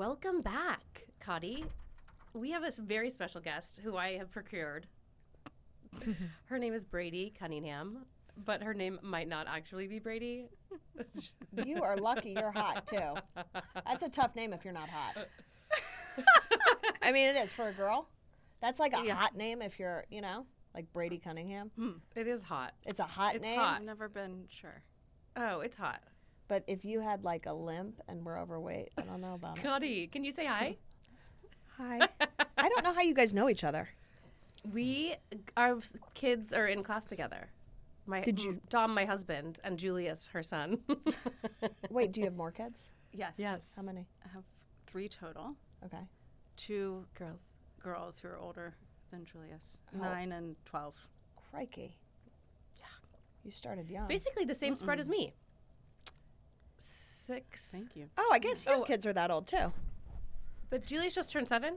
Welcome back, Kottie. We have a very special guest who I have procured. Her name is Brady Cunningham, but her name might not actually be Brady. You are lucky you're hot, too. That's a tough name if you're not hot. I mean, it is for a girl. That's like a hot name if you're, like Brady Cunningham. It is hot. It's a hot name. Hot. I've never been sure. Oh, it's hot. But if you had like a limp and were overweight, I don't know about it. Kottie, can you say hi? Hi. I don't know how you guys know each other. Our kids are in class together. Dom, my husband, and Julius, her son. Wait, do you have more kids? Yes. How many? I have 3 total. Okay. 2 girls who are older than Julius. Oh. 9 and 12. Crikey. Yeah. You started young. Basically the same spread as me. 6. Thank you. Oh, I guess your kids are that old, too. But Julius just turned 7?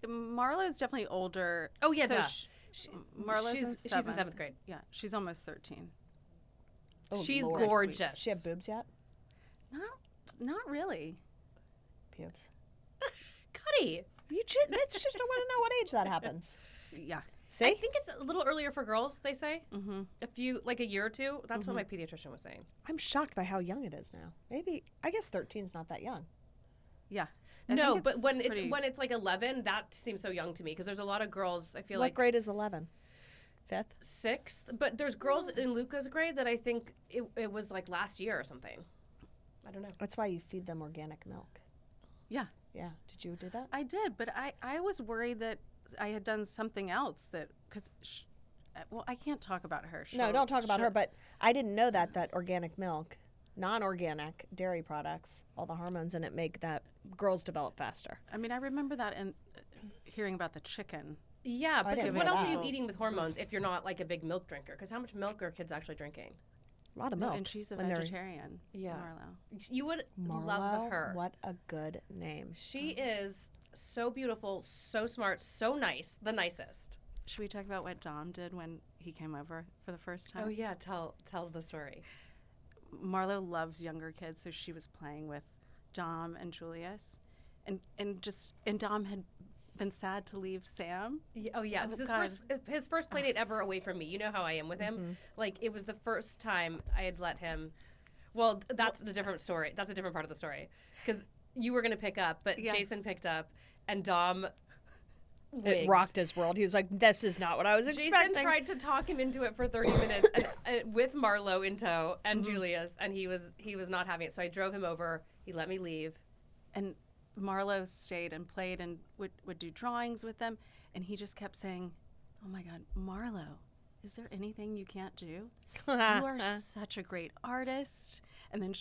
Marlo's definitely older. Oh, yeah, so duh. Marlo's she's in 7th grade. Yeah, she's almost 13. Oh, She's Lord. gorgeous. Does she have boobs yet? Not really. Pubes. Kottie. That's just I want to know what age that happens. Yeah. See? I think it's a little earlier for girls, they say. Mm-hmm. A year or two. That's what my pediatrician was saying. I'm shocked by how young it is now. Maybe, I guess 13's not that young. Yeah. No, but when it's like 11, that seems so young to me because there's a lot of girls. I feel What like grade is 11? 5th? 6th, but there's girls in Luca's grade that I think it was like last year or something. I don't know. That's why you feed them organic milk. Yeah. Yeah. Did you do that? I did, but I was worried that I had done something else because I can't talk about her. No, don't talk about her, but I didn't know that organic milk, non-organic dairy products, all the hormones in it make that girls develop faster. I mean, I remember that and hearing about the chicken. Yeah, I because didn't what know else that. are you eating with hormones if you're not like a big milk drinker? Because how much milk are kids actually drinking? A lot of milk. And she's a when they're- vegetarian. Yeah. Marlo. You would love Marlo, her. what a good name. She is so beautiful, so smart, so nice, the nicest. Should we talk about what Dom did when he came over for the first time? Oh yeah, tell the story. Marlo loves younger kids, so she was playing with Dom and Julius, and Dom had been sad to leave Sam. Oh yeah, it was his first play date ever away from me. You know how I am with him. Like it was the first time I had let him. Well, that's a different story. That's a different part of the story because you were going to pick up, but Jason picked up, and Dom. It rocked his world. He was like, "This is not what I was expecting." Jason tried to talk him into it for 30 minutes and with Marlo in tow and Julius, and he was not having it. So I drove him over. He let me leave. And Marlo stayed and played and would do drawings with them, and he just kept saying, "Oh my God, Marlo, is there anything you can't do? You are such a great artist." And then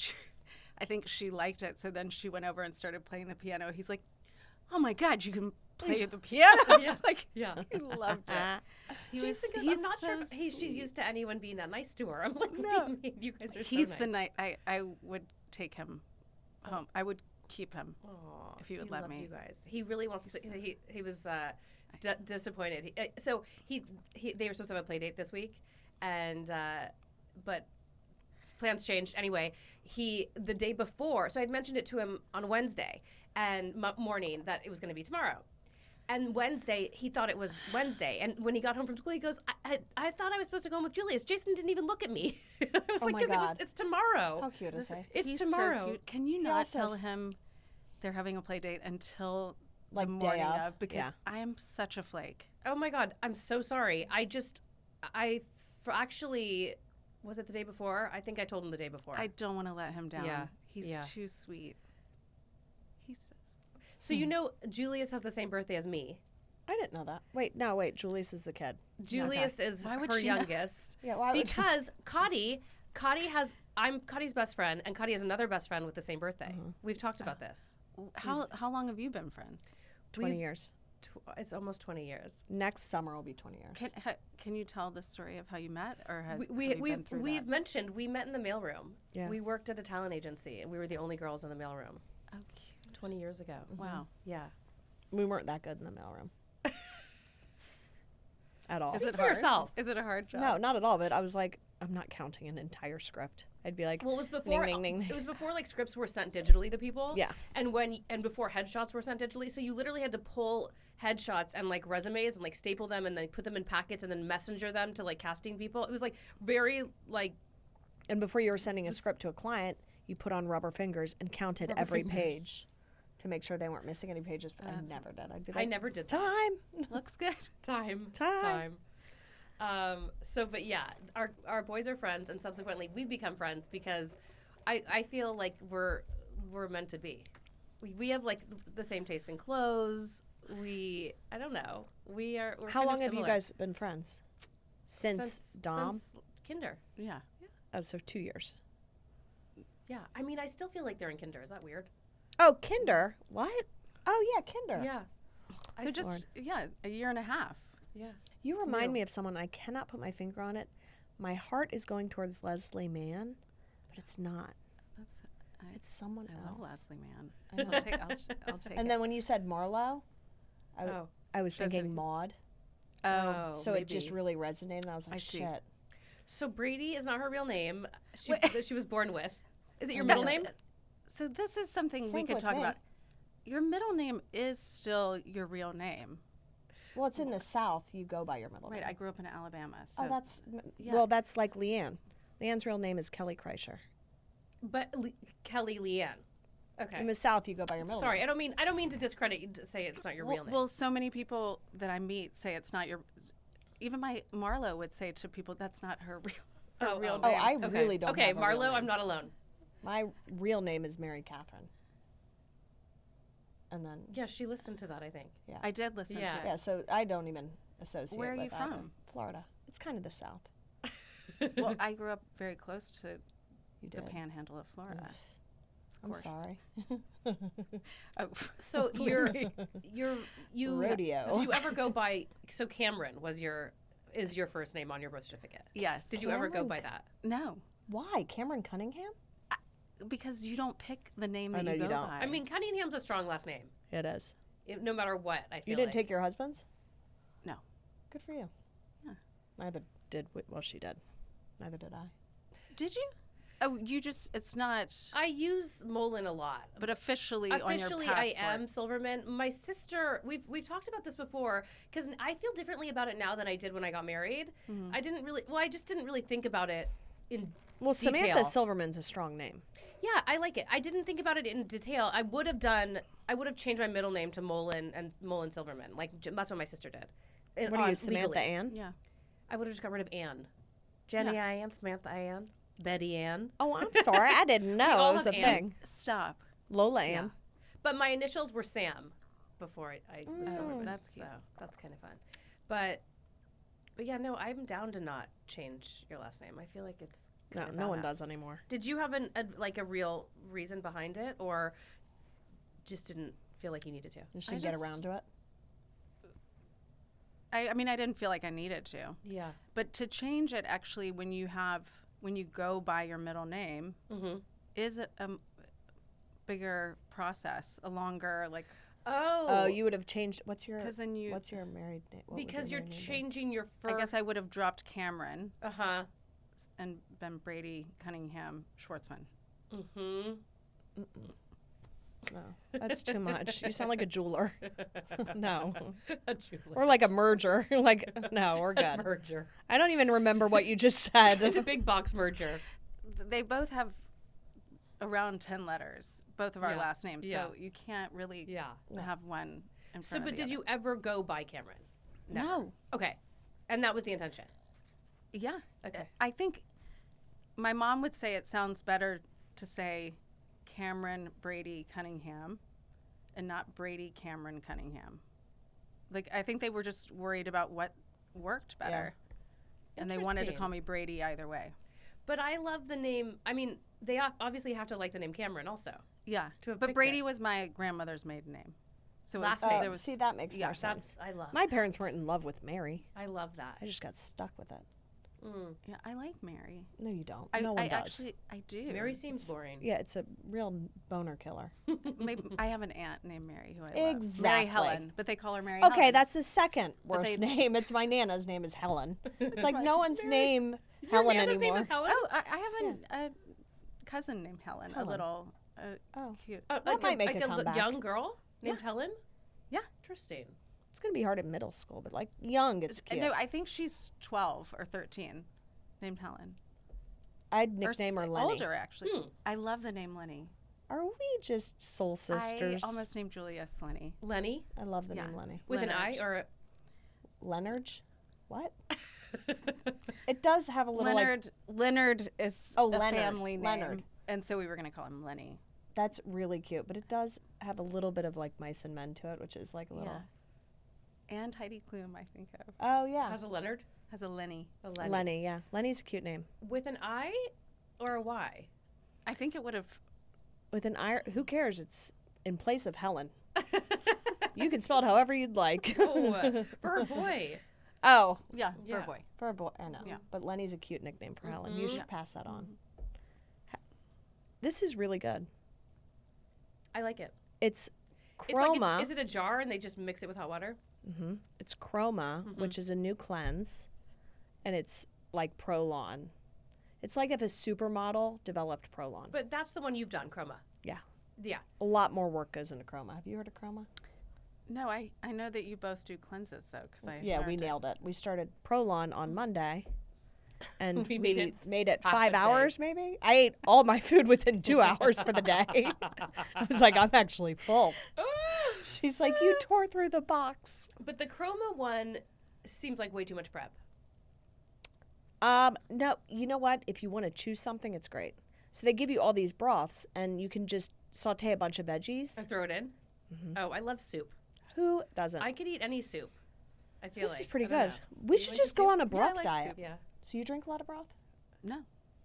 I think she liked it, so then she went over and started playing the piano. He's like, "Oh my God, you can play the piano?" He loved it. Jason goes, I'm not sure if she's used to anyone being that nice to her. I'm like, No. You guys are He's so nice. the night. I would take him home. I would keep him if he would let loves me. you guys. He really wants to. He was disappointed. They were supposed to have a play date this week, and but plans changed. Anyway, the day before. So I'd mentioned it to him on Wednesday and morning that it was going to be tomorrow. And Wednesday, he thought it was Wednesday. And when he got home from school, he goes, I thought I was supposed to go home with Julius. Jason didn't even look at me. I was like, because it's tomorrow. How cute is he? It's He's tomorrow. So cute. Can you not also tell him they're having a play date until Like the day morning of? of? Because Yeah. I am such a flake. Oh my God, I'm so sorry. Actually, was it the day before? I think I told him the day before. I don't want to let him down. Yeah. He's Yeah. too sweet. He's so sweet. So you know Julius has the same birthday as me. I didn't know that. Wait, Julius is the kid. Julius is Why would her she know? youngest. Yeah, why would Because I'm Kottie's best friend, and Kottie has another best friend with the same birthday. We've talked about this. How long have you been friends? 20 years. It's almost 20 years. Next summer will be 20 years. Can you tell the story of how you met, or have you We've been through we've that? mentioned we met in the mailroom. Yeah. We worked at a talent agency, and we were the only girls in the mailroom Oh, cute. 20 years ago. Wow. Yeah. We weren't that good in the mailroom. at all. Is Speak it for hard? yourself. Is it a hard job? No, not at all. But I was like, I'm not counting an entire script. I'd be like, Well, it was before. ding, ding, ding. It was before like scripts were sent digitally to people. Yeah. And before headshots were sent digitally, so you literally had to pull headshots and like resumes and like staple them and then put them in packets and then messenger them to like casting people. It was like very like. And before you were sending a script to a client, you put on rubber fingers and counted Rubber every fingers. page to make sure they weren't missing any pages. But I never did. I'd be like, I never did that. time. Looks good. Time. But yeah, our boys are friends, and subsequently we've become friends because I feel like we're meant to be. We have like the same taste in clothes. I don't know. We're How kind long of have you similar. guys been friends? Since Dom? Since kinder. Yeah. Oh, so 2 years. Yeah. I mean, I still feel like they're in kinder. Is that weird? Oh, Kinder. What? Oh, yeah, Kinder. Yeah. So just a year and a half. Yeah. You It's remind new. me of someone. I cannot put my finger on it. My heart is going towards Leslie Mann, but it's not. It's someone I love else. Leslie Mann. I know. I'll take And it. then when you said Marlo, I was Does thinking it- Maud. Oh, So it just maybe. really resonated. And I was like, I see. shit. So Brady is not her real name. She Wait. she was born with. Is it your middle That's- name? So this is something we Same could with talk me. about. Your middle name is still your real name. Well, it's in the South. You go by your middle Right, name. I grew up in Alabama. So Oh, that's yeah. well. That's like Leanne. Leanne's real name is Kelly Kreischer. But Kelly Leanne. Okay. In the South, you go by your middle Sorry, name. I don't mean to discredit you to say it's not your real name. Well, so many people that I meet say it's not your. Even my Marlo would say to people that's not her real Oh, name. I okay. really don't. Okay, have a real Marlo, name. I'm not alone. My real name is Mary Catherine. And then Yeah, she listened to that, I think. yeah, I did listen Yeah. to it. yeah. So I don't even associate. Where are with you either. from? Florida. It's kind of the South. Well, I grew up very close to You the did. panhandle of Florida. Ugh. Of I'm course. sorry. Oh, So you Rodeo. Did you ever go by? So Cameron is your first name on your birth certificate? yes. Did you ever go Cameron by that? No, Why Cameron Cunningham? because you don't pick the name Oh, that no, you you go don't. by. I mean, Cunningham's a strong last name. It is. No matter what, I feel You didn't like. take your husband's? No. Good for you. Yeah. Neither did. Well, she did. Neither did I. Did you? Oh, you just, it's not, I use Mollen a lot. but officially on your Officially, passport. I am Silverman. My sister, we've talked about this before because I feel differently about it now than I did when I got married. Mm-hmm. I just didn't really think about it in Well, detail. Samantha Silverman's a strong name. Yeah, I like it. I didn't think about it in detail. I would have changed my middle name to Mollen and Mollen Silverman. Like that's what my sister did. What are you, Samantha legally. Ann? Yeah. I would have just got rid of Ann. Jenny Ann, Samantha Ann, Betty Ann. Oh, I'm sorry. I didn't know all it was have a Ann. thing. Stop. Lola Yeah. Ann. But my initials were Sam before I was Silverman. That's so cute. that's kind of fun. But yeah, no, I'm down to not change your last name. I feel like it's No, kinda no one does badass. anymore. Did you have a real reason behind it, or just didn't feel like you needed to? You should get around to it. I mean, I didn't feel like I needed to. Yeah. But to change it actually when you go by your middle name Mm-hmm. is a bigger process, a longer, like, Oh, you would have changed. What's your because then you, What's your married name? What would because your you're married name be? changing your I first. guess I would have dropped Cameron Uh-huh. and been Brady Cunningham Schwartzman. Mm-hmm. No, that's too much. You sound like a jeweler. No, A jeweler. or like a merger. Like no, we're good. merger. I don't even remember what you just said. It's a big box merger. They both have around 10 letters, both of our Yeah. last names, Yeah. so you can't really Yeah. have one in front So, of but the did other. you ever go by Cameron? Never. No. Okay. And that was the intention. Yeah. Okay. I think my mom would say it sounds better to say Cameron Brady Cunningham and not Brady Cameron Cunningham. Like, I think they were just worried about what worked better. And they wanted to Interesting. call me Brady either way. But I love the name. I mean, they obviously have to like the name Cameron also. Yeah. To have But picked Brady it. was my grandmother's maiden name. So Last it was, name. there was See, that makes yeah, more sense. I love My that. parents weren't in love with Mary. I love that. I just got stuck with it. Yeah, I like Mary. No, you don't. I No one does. Actually, I do. Mary seems boring. Yeah, it's a real boner killer. Maybe I have an aunt named Mary who I love. Exactly. Mary Helen, but they call her Mary Okay, Helen. that's the second But worst they- name. It's my Nana's name is Helen. It's like no one's Mary. name Your Helen Nana's anymore. name is Helen? Oh, I have a cousin named Helen. Helen. A little Oh. cute. Oh, That might make like a comeback. young girl named Helen? Yeah. Interesting. It's gonna be hard in middle school, but like young, it's cute. No, I think she's 12 or 13. Named Helen. I'd nickname her Lenny. Older, actually. I love the name Lenny. Are we just soul sisters? I almost named Julius Lenny. Lenny? I love the Yeah. name Lenny. With an I or Leonard? What? It does have a little like. Leonard is Oh, a Leonard. family name. Leonard. And so we were going to call him Lenny. That's really cute, but it does have a little bit of like mice and men to it, which is like a little. Yeah. And Heidi Klum, I think of. Oh yeah. has a Leonard? Has a Lenny. A Lenny. Lenny, yeah. Lenny's a cute name. With an I or a Y? I think it would have. With an I, who cares? It's in place of Helen. You can spell it however you'd like. Oh, for a boy. Oh, Yeah, for Yeah. a boy. for a boy, I know. Yeah. But Lenny's a cute nickname for Helen. Mm-hmm. You should pass that on. This is really good. I like it. It's It's like Chroma. is it a jar and they just mix it with hot water? It's Chroma, which is a new cleanse, and it's like Prolon. It's like if a supermodel developed Prolon. But that's the one you've done, Chroma. Yeah. Yeah. A lot more work goes into Chroma. Have you heard of Chroma? No, I know that you both do cleanses, though. Cause I Yeah, we learned it. nailed it. We started Prolon on Monday, and We made it made it half 5 a day. hours maybe. I ate all my food within 2 hours for the day. I was like, I'm actually full. She's like, you tore through the box. But the Chroma one seems like way too much prep. No, you know what? If you want to choose something, it's great. So they give you all these broths, and you can just saute a bunch of veggies. And throw it in. Oh, I love soup. Who doesn't? I could eat any soup. I feel This like is pretty I don't good. know. We You should like just the go soup? on a Yeah, I broth like diet. soup. Yeah. So you drink a lot of broth? No,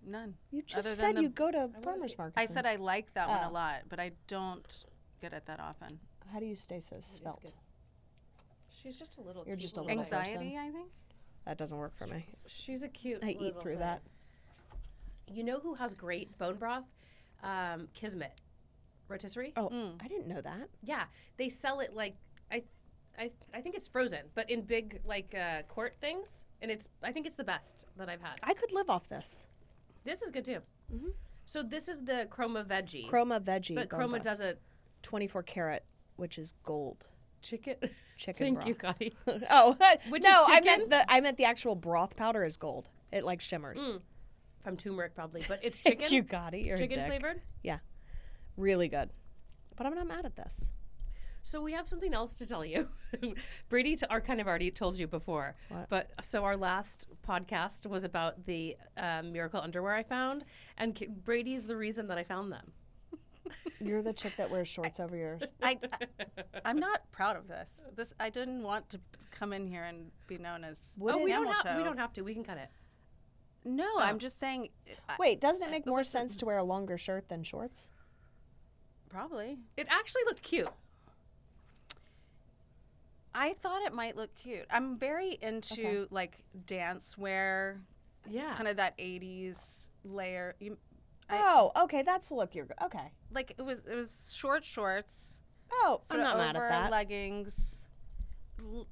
none. You Other just than said you the- go to see- farmers market. I said I like that one Oh. a lot, but I don't get it that often. How do you stay so svelte? good. She's just a little. You're cute just a little little thing. Anxiety, I think. That doesn't work for me. She's a cute. I eat little through thing. that. You know who has great bone broth? Kismet rotisserie. Oh, I didn't know that. Yeah, they sell it like I think it's frozen, but in big like quart things, and I think it's the best that I've had. I could live off this. This is good too. So this is the Chroma veggie, Chroma veggie. but bone Chroma broth. does a 24 karat, which is gold chicken. chicken Thank broth. you, Kottie. Oh, Which no, is I chicken? meant the actual broth powder is gold. It like shimmers. From turmeric probably, but it's chicken. You got it. You're a Chicken dick. flavored. Yeah, really good. But I'm not mad at this. So we have something else to tell you. Brady kind of already told you before, What? but so our last podcast was about the miracle underwear I found, and Brady's the reason that I found them. You're the chick that wears shorts over yours. I'm not proud of this. I didn't want to come in here and be known as Would Oh, it- we don't camel have. We toe. don't have to. We can cut it. No, I'm just saying. Wait, doesn't it make more sense to wear a longer shirt than shorts? Probably. It actually looked cute. I thought it might look cute. I'm very into like dance wear, Yeah. kind of that 80s layer. Oh, okay, that's the look you're good. Okay. Like it was short shorts, Oh, sort I'm of not mad over at that. leggings.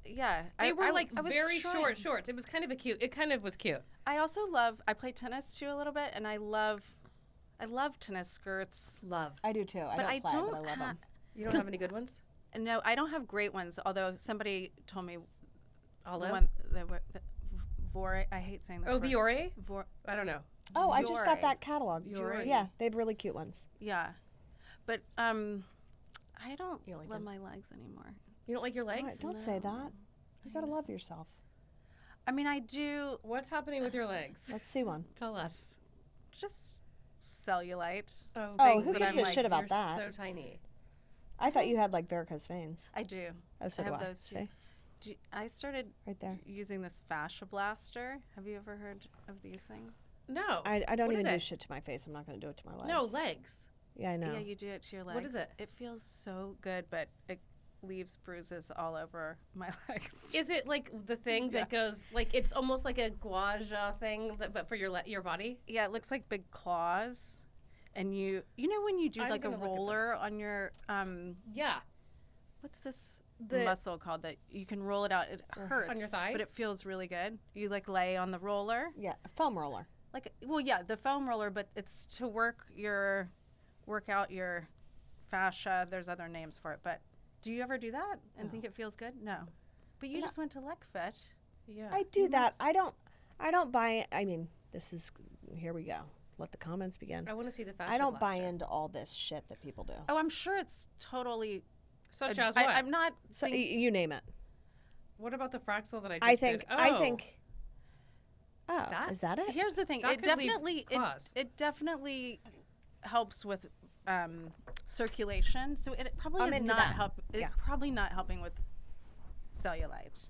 Yeah, They were I like was very trying. short shorts. It was kind of a cute. It kind of was cute. I also love. I play tennis too a little bit, and I love tennis skirts. Love. I do too. I But don't I play, don't but I love them. You don't have any good ones? No, I don't have great ones. Although somebody told me Olive. the Vore. I hate saying this. Oh, word. Viore. Vor, I don't know. Oh, I just got Viore. that catalog. Viore. Yeah, they have really cute ones. yeah, but I don't You don't like love them? my legs anymore. You don't like your All right, legs? don't say that. You gotta love yourself. I mean, I do What's happening with your legs? Let's see one. Tell us. just cellulite. Oh, Oh, who that gives I'm a like, shit about you're that? so tiny. I thought you had like varicose veins. I do. Oh, so I do have I. those too. See? I started Right there. using this fascia blaster. Have you ever heard of these things? No. I don't What is even do it? shit to my face. I'm not gonna do it to my legs. No, legs. Yeah, I know. Yeah, you do it to your legs. What is it? It feels so good, but leaves bruises all over my legs. Is it like the thing that goes like it's almost like a gua sha thing, but for your body? Yeah, it looks like big claws, and you know when you do like a roller on your Yeah. what's this The muscle called that you can roll it out? It hurts on your thigh, but it feels really good. You like lay on the roller. Yeah, a foam roller. Like, well, yeah, the foam roller, but it's to work out your fascia. There's other names for it, but do you ever do that and think it feels good? No, but you just went to LecFit. Yeah, I do that. I don't buy. I mean, this is. Here we go. Let the comments begin. I want to see the fascia. I don't buy blaster. into all this shit that people do. Oh, I'm sure it's totally. Such as what? I'm not. So you name it. What about the Fraxel that I just think. did? Oh. I think. Oh, That? is that it? Here's the thing. That It could leave definitely claws. it definitely helps with circulation. So it probably I'm is into not that. help. Is Yeah. probably not helping with cellulite.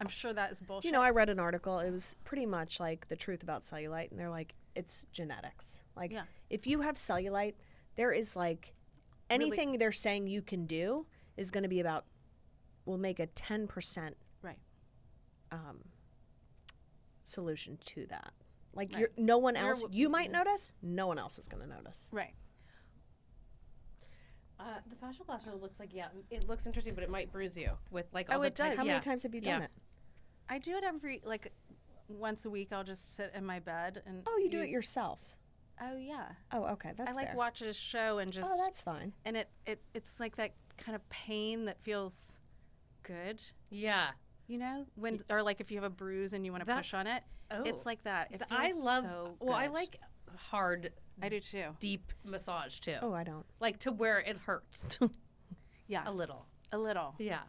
I'm sure that is bullshit. You know, I read an article. It was pretty much like the truth about cellulite, and they're like, it's genetics. Like, Yeah. if you have cellulite, there is like anything they're saying you can do is going to be about. Will make a 10% right. Solution to that. Like Right. no one else. You might notice. No one else is going to notice. Right. The fascia blaster looks like it looks interesting, but it might bruise you with like all Oh, the it does. How many times have you done Yeah. it? I do it every once a week. I'll just sit in my bed and. Oh, you do it yourself. Oh yeah. Oh, okay, that's I like fair. watch a show and just. Oh, that's fine. And it's like that kind of pain that feels good. Yeah. You know, when or like if you have a bruise and you want to push on it, it's like that. It feels I love. so well, I good. like hard, I do too. deep massage too. Oh, I don't. Like to where it hurts Yeah, a little. a little. Yeah.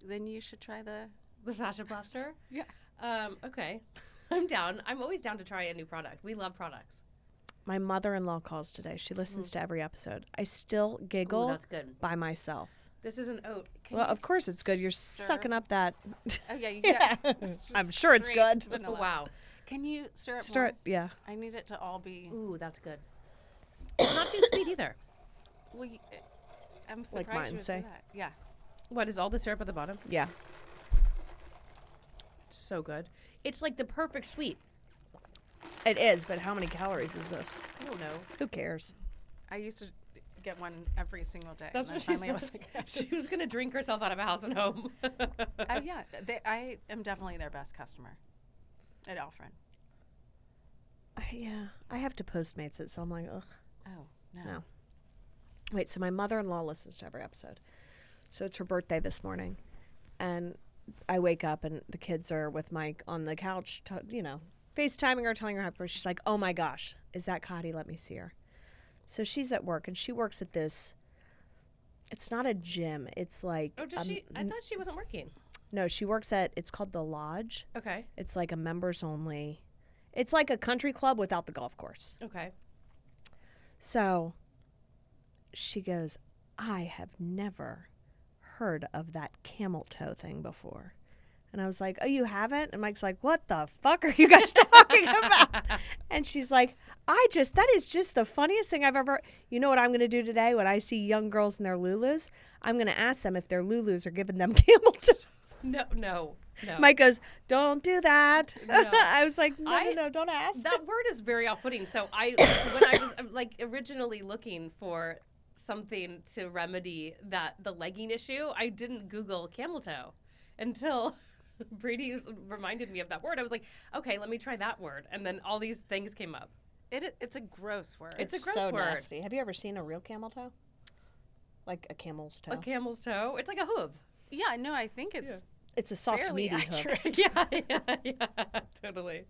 Then you should try the. The fascia blaster. Yeah. Okay. I'm down. I'm always down to try a new product. We love products. My mother-in-law calls today. She listens to every episode. I still giggle Ooh, that's good. by myself. This is an oat. Well, of course it's good. You're stir- sucking up that. Oh yeah, Yeah. it's just I'm sure it's straight good. vanilla. Wow. Can you stir it Stir more? it. Yeah. I need it to all be. Ooh, that's good. It's not too sweet either. Well, I'm Like surprised mine you would say. that. Yeah. What is all the syrup at the bottom? Yeah. So good. It's like the perfect sweet. It is, but how many calories is this? I don't know. Who cares? I used to get one every single day. That's and what then she finally said. I was like, She was gonna drink herself out of a house and home. Oh yeah, I am definitely their best customer at Alfred. Yeah. I have to Postmates it, so I'm like, ugh. Oh no. No. Wait, so my mother-in-law listens to every episode. So it's her birthday this morning. And I wake up and the kids are with Mike on the couch, FaceTiming her, telling her happy birthday. She's like, oh my gosh, is that Kottie? Let me see her. So she's at work and she works at this. It's not a gym. It's like. Oh, does she? I thought she wasn't working. No, she works at, it's called The Lodge. Okay. It's like a members only. It's like a country club without the golf course. Okay. So she goes, I have never heard of that camel toe thing before. And I was like, oh, you haven't? And Mike's like, what the fuck are you guys talking about? And she's like, that is just the funniest thing I've ever. You know what I'm going to do today when I see young girls in their Lulus? I'm going to ask them if their Lulus are giving them camel toe. No. Mike goes, don't do that. No. I was like, no, don't ask. That word is very off-putting. So when I was like originally looking for something to remedy the legging issue, I didn't Google camel toe until Brady reminded me of that word. I was like, okay, let me try that word. And then all these things came up. It's a gross word. It's a gross so word. nasty. Have you ever seen a real camel toe? Like a camel's toe? A camel's toe. It's like a hoof. Yeah, no, I think it's It's a soft, fairly meaty hoof. accurate. Yeah, totally.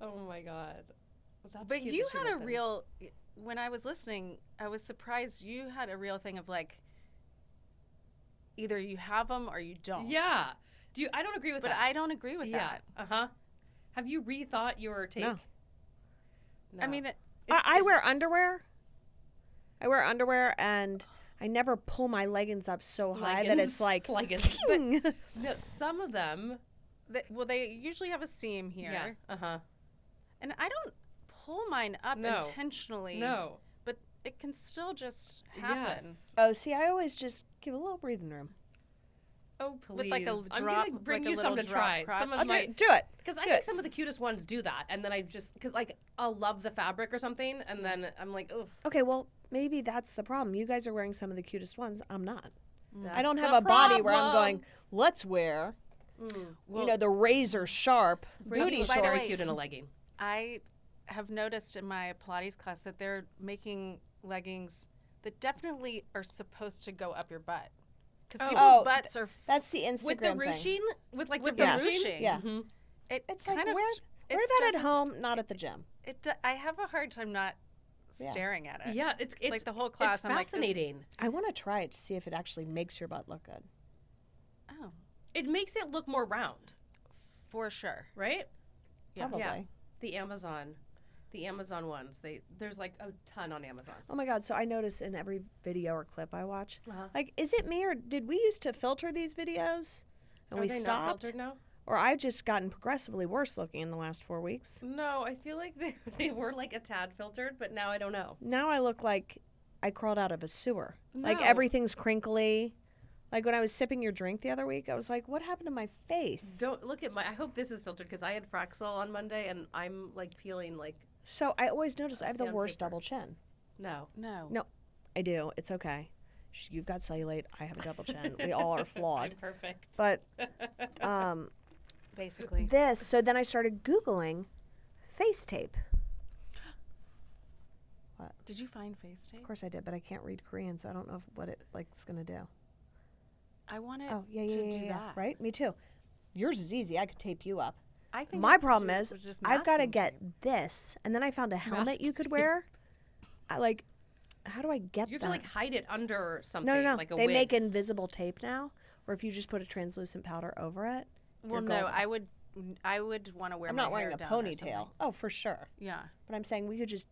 Oh my God. That's But cute you that she had a listens. real. When I was listening, I was surprised you had a real thing of like. Either you have them or you don't. Yeah. I don't agree with But that. I don't agree with that. Uh-huh. Have you rethought your take? No. No. I mean, I wear underwear. And I never pull my leggings up so high that it's like. leggings. ting. No, some of them. they usually have a seam here. Yeah. Uh-huh. And I don't pull mine up No. intentionally. No. But it can still just happen. Yes. Oh, see, I always just give a little breathing room. Oh, please. With like a I'm drop, gonna bring like a you some to little drop try. crotch. Some of I'll my do it. because I Do think it. some of the cutest ones do that, and then I just because like I'll love the fabric or something, and then I'm like, oh, Okay, well, maybe that's the problem. You guys are wearing some of the cutest ones. I'm not. that's I don't have the a body where I'm problem. going, let's wear, Well, you know, the razor sharp Brady booty looks by the very way, cute in a legging. I have noticed in my Pilates class that they're making leggings that definitely are supposed to go up your butt. Because people's Oh, butts are That's the Instagram With the thing. ruching, with like with the the Yes. ruching. Yeah. Mhm. It's like, kind of wear it that at stresses- home, not at the gym. I have a hard time not Yeah. staring at it. Yeah, it's like the whole class. It's I'm fascinating. I want to try it to see if it actually makes your butt look good. like, oh, It makes it look more round, for sure. right? Yeah. Probably. Yeah. The Amazon ones. There's like a ton on Amazon. Oh my God. So I notice in every video or clip I watch, Uh-huh. like, is it me or did we used to filter these videos and Are we they not stopped? filtered now? Or I've just gotten progressively worse looking in the last 4 weeks. No, I feel like they were like a tad filtered, but now I don't know. Now I look like I crawled out of a sewer. Like No. everything's crinkly. Like when I was sipping your drink the other week, I was like, what happened to my face? Don't look at my. I hope this is filtered because I had Fraxel on Monday and I'm like peeling like So I always notice I have the worst Sandpaper. double chin. no. No. I do. It's okay. You've got cellulite. I have a double chin. We all are flawed. I'm perfect. But Basically. so then I started Googling face tape. Did you find face tape? Of course I did, but I can't read Korean, so I don't know what it is going to do. I wanted Oh, yeah, to yeah, do yeah. that. Right? Me too. Yours is easy. I could tape you up. I think My I could problem do it is with just I've got to masking get tape. this, and then I found a helmet Masking you could tape. wear. I like, how do I get You have that? to like hide it under something. no. Like a They wig. make invisible tape now, or if you just put a translucent powder over it. Well, you're no, golden. I would want to wear I'm my not wearing hair a down or ponytail. something. Oh, for sure. Yeah. But I'm saying we could just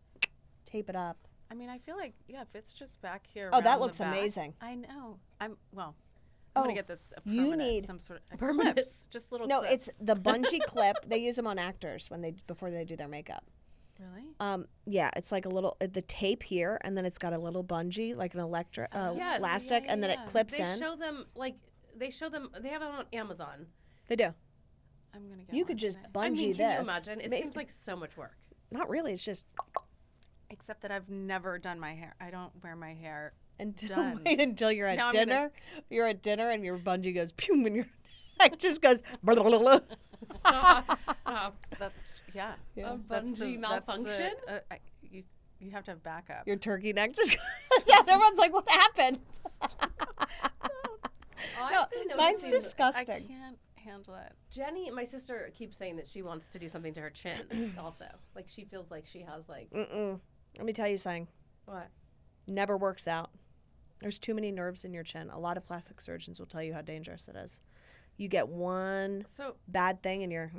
tape it up. I mean, I feel like, yeah, if it's just back here. Oh, that around the looks back- amazing. I know. I'm Oh, going to get this a you permanent, need- some sort of Permanent. clips, just little No, clips. it's the bungee clip. They use them on actors before they do their makeup. Really? Yeah, it's like a little the tape here, and then it's got a little bungee, like an Yes. elastic, Yeah, and then yeah. it clips They in. show them like they have it on Amazon. They do. I'm going to get You one could just today. bungee I mean, this. can you imagine? It May- seems like so much work. Not really. It's just Except that I've never done my hair. I don't wear my hair. until Done. wait until you're at Now I'm gonna- dinner. You're at dinner, and your bungee goes boom, and your neck just goes. Blah, blah, blah. Stop. That's, yeah. Yeah. A That's bungee the- malfunction. You have to have backup. Your turkey neck just goes. Yeah, everyone's like, "What happened?" No, I've been mine's noticing- I disgusting. can't handle it. Jenny, my sister, keeps saying that she wants to do something to her chin. Also, like she feels like she has like Mm-mm. Let me tell you something. what? Never works out. There's too many nerves in your chin. A lot of plastic surgeons will tell you how dangerous it is. You get one So, bad thing, and you're.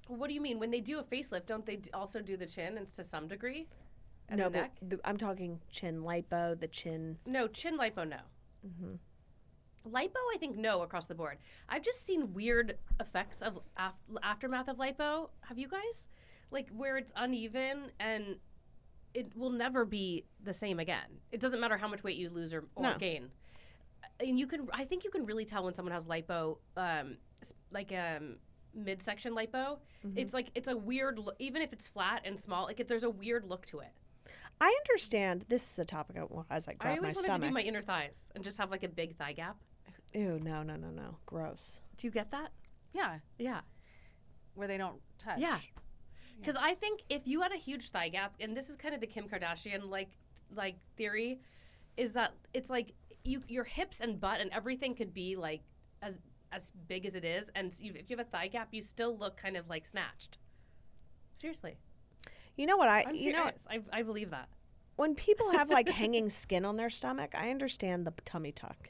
what do you mean when they do a facelift? Don't they also do the chin and to some degree? And No, the but neck? I'm talking chin lipo, the chin. No, chin lipo, no. Mm-hmm. Lipo, I think no across the board. I've just seen weird effects of aftermath of lipo. Have you guys? Like where it's uneven and it will never be the same again. It doesn't matter how much weight you lose or No. gain. And I think you can really tell when someone has lipo, midsection lipo. Mm-hmm. It's like, it's a weird look, even if it's flat and small, like there's a weird look to it. I understand. This is a topic as I I grab my always wanted stomach. to do my inner thighs and just have like a big thigh gap. Ew, no. Gross. Do you get that? Yeah. Yeah. Where they don't touch. Yeah. Because I think if you had a huge thigh gap, and this is kind of the Kim Kardashian like theory, is that it's like your hips and butt and everything could be like as big as it is, and if you have a thigh gap, you still look kind of like snatched. Seriously, You know what I'm serious. I believe that. when people have like hanging skin on their stomach, I understand the tummy tuck.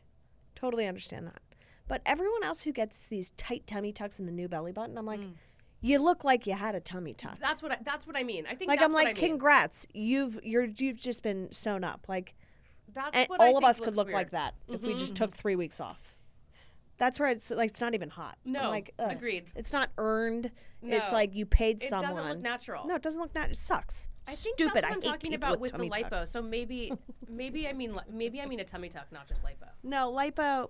Totally understand that. But everyone else who gets these tight tummy tucks in the new belly button, I'm like, you look like you had a tummy tuck. That's what I mean. I think Like that's I'm what like, I mean. congrats, you've just been sewn up. Like, That's and what I all of think us could looks look weird. like that if we just took 3 weeks off. That's where it's like it's not even hot. I'm No, like, ugh. agreed. It's not earned. It's No. like you paid It someone. doesn't look natural. No, it doesn't look natural. It sucks. I think stupid. that's I what I'm hate talking people about with the tummy lipo. tucks. So maybe I mean a tummy tuck, not just lipo. No, lipo.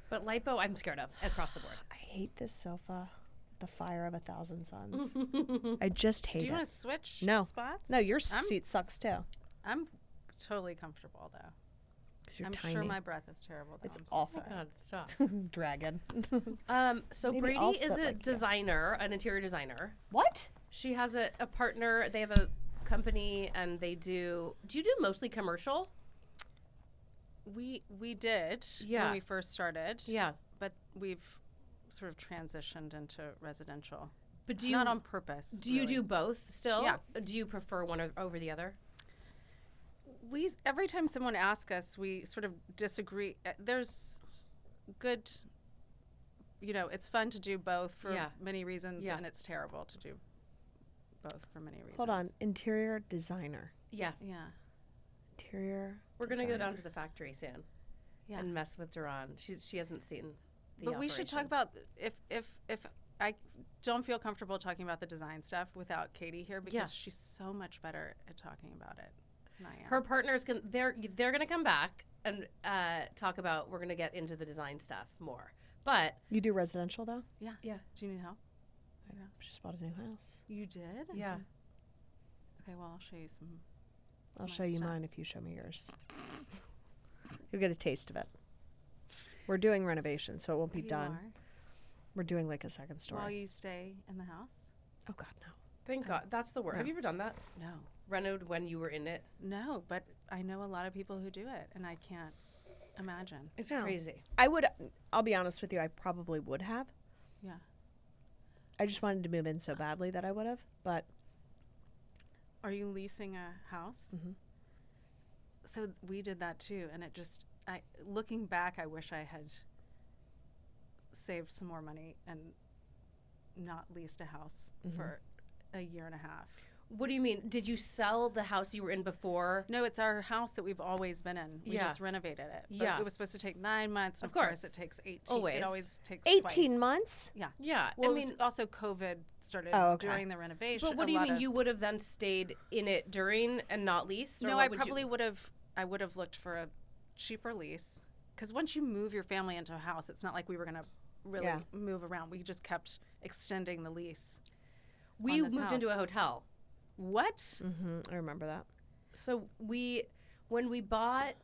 But lipo, I'm scared of across the board. I hate this sofa. The fire of 1,000 suns. I just hate Do you it. want to switch No. spots? No, your seat sucks too. I'm totally comfortable though. 'Cause you're I'm tiny. sure my breath is terrible. Though. It's I'm so awful. sorry. God, stop. Dragon. So Maybe Brady I'll is sit a like you. designer, an interior designer. What? She has a partner. They have a company, and they do. Do you do mostly commercial? We did Yeah. when we first started. Yeah. But we've sort of transitioned into residential. But do you Not on purpose. Do you really. do both still? Yeah. Do you prefer one over the other? We every time someone asks us, we sort of disagree. There's good, it's fun to do both for Yeah. many reasons, Yeah. and it's terrible to do both for many reasons. Hold on. Interior designer. Yeah. Yeah. Interior. We're gonna go designer. down to the factory soon. Yeah. And mess with Duran. She hasn't seen the But we should talk operation. about if I don't feel comfortable talking about the design stuff without Katie here because Yeah. she's so much better at talking about it than I am. Her partners they're gonna come back and talk about. We're gonna get into the design stuff more. But You do residential though? Yeah. Yeah. Do you need help? I just bought a new house. You did? yeah, Okay, well, I'll show you some. I'll Nice show you stuff. mine if you show me yours. You'll get a taste of it. We're doing renovation, so it won't be You done. are? We're doing like a second story. While you stay in the house? Oh God, no. thank God. That's the word. No. Have you ever done that? No. Renoed when you were in it? No, but I know a lot of people who do it, and I can't imagine. It's No. crazy. I would. I'll be honest with you. I probably would have. Yeah. I just wanted to move in so badly that I would have. But Are you leasing a house? Mhm. So we did that too, and it just, looking back, I wish I had saved some more money and not leased a house for a year and a half. What do you mean? Did you sell the house you were in before? No, it's our house that we've always been in. We Yeah. just renovated it. But Yeah. it was supposed to take 9 months. Of Of course, course. it takes 18. Always. It always takes 18 twice. months. Yeah. Yeah. Well, I mean, also COVID started Oh, okay. during the renovation. but what A do you lot mean? of- You would have then stayed in it during and not leased? Or No, what I would probably you? would have. I would have looked for a cheaper lease because once you move your family into a house, it's not like we were going to really Yeah. move around. We just kept extending the lease. We on this moved into a house. hotel. What? I remember that. So when we bought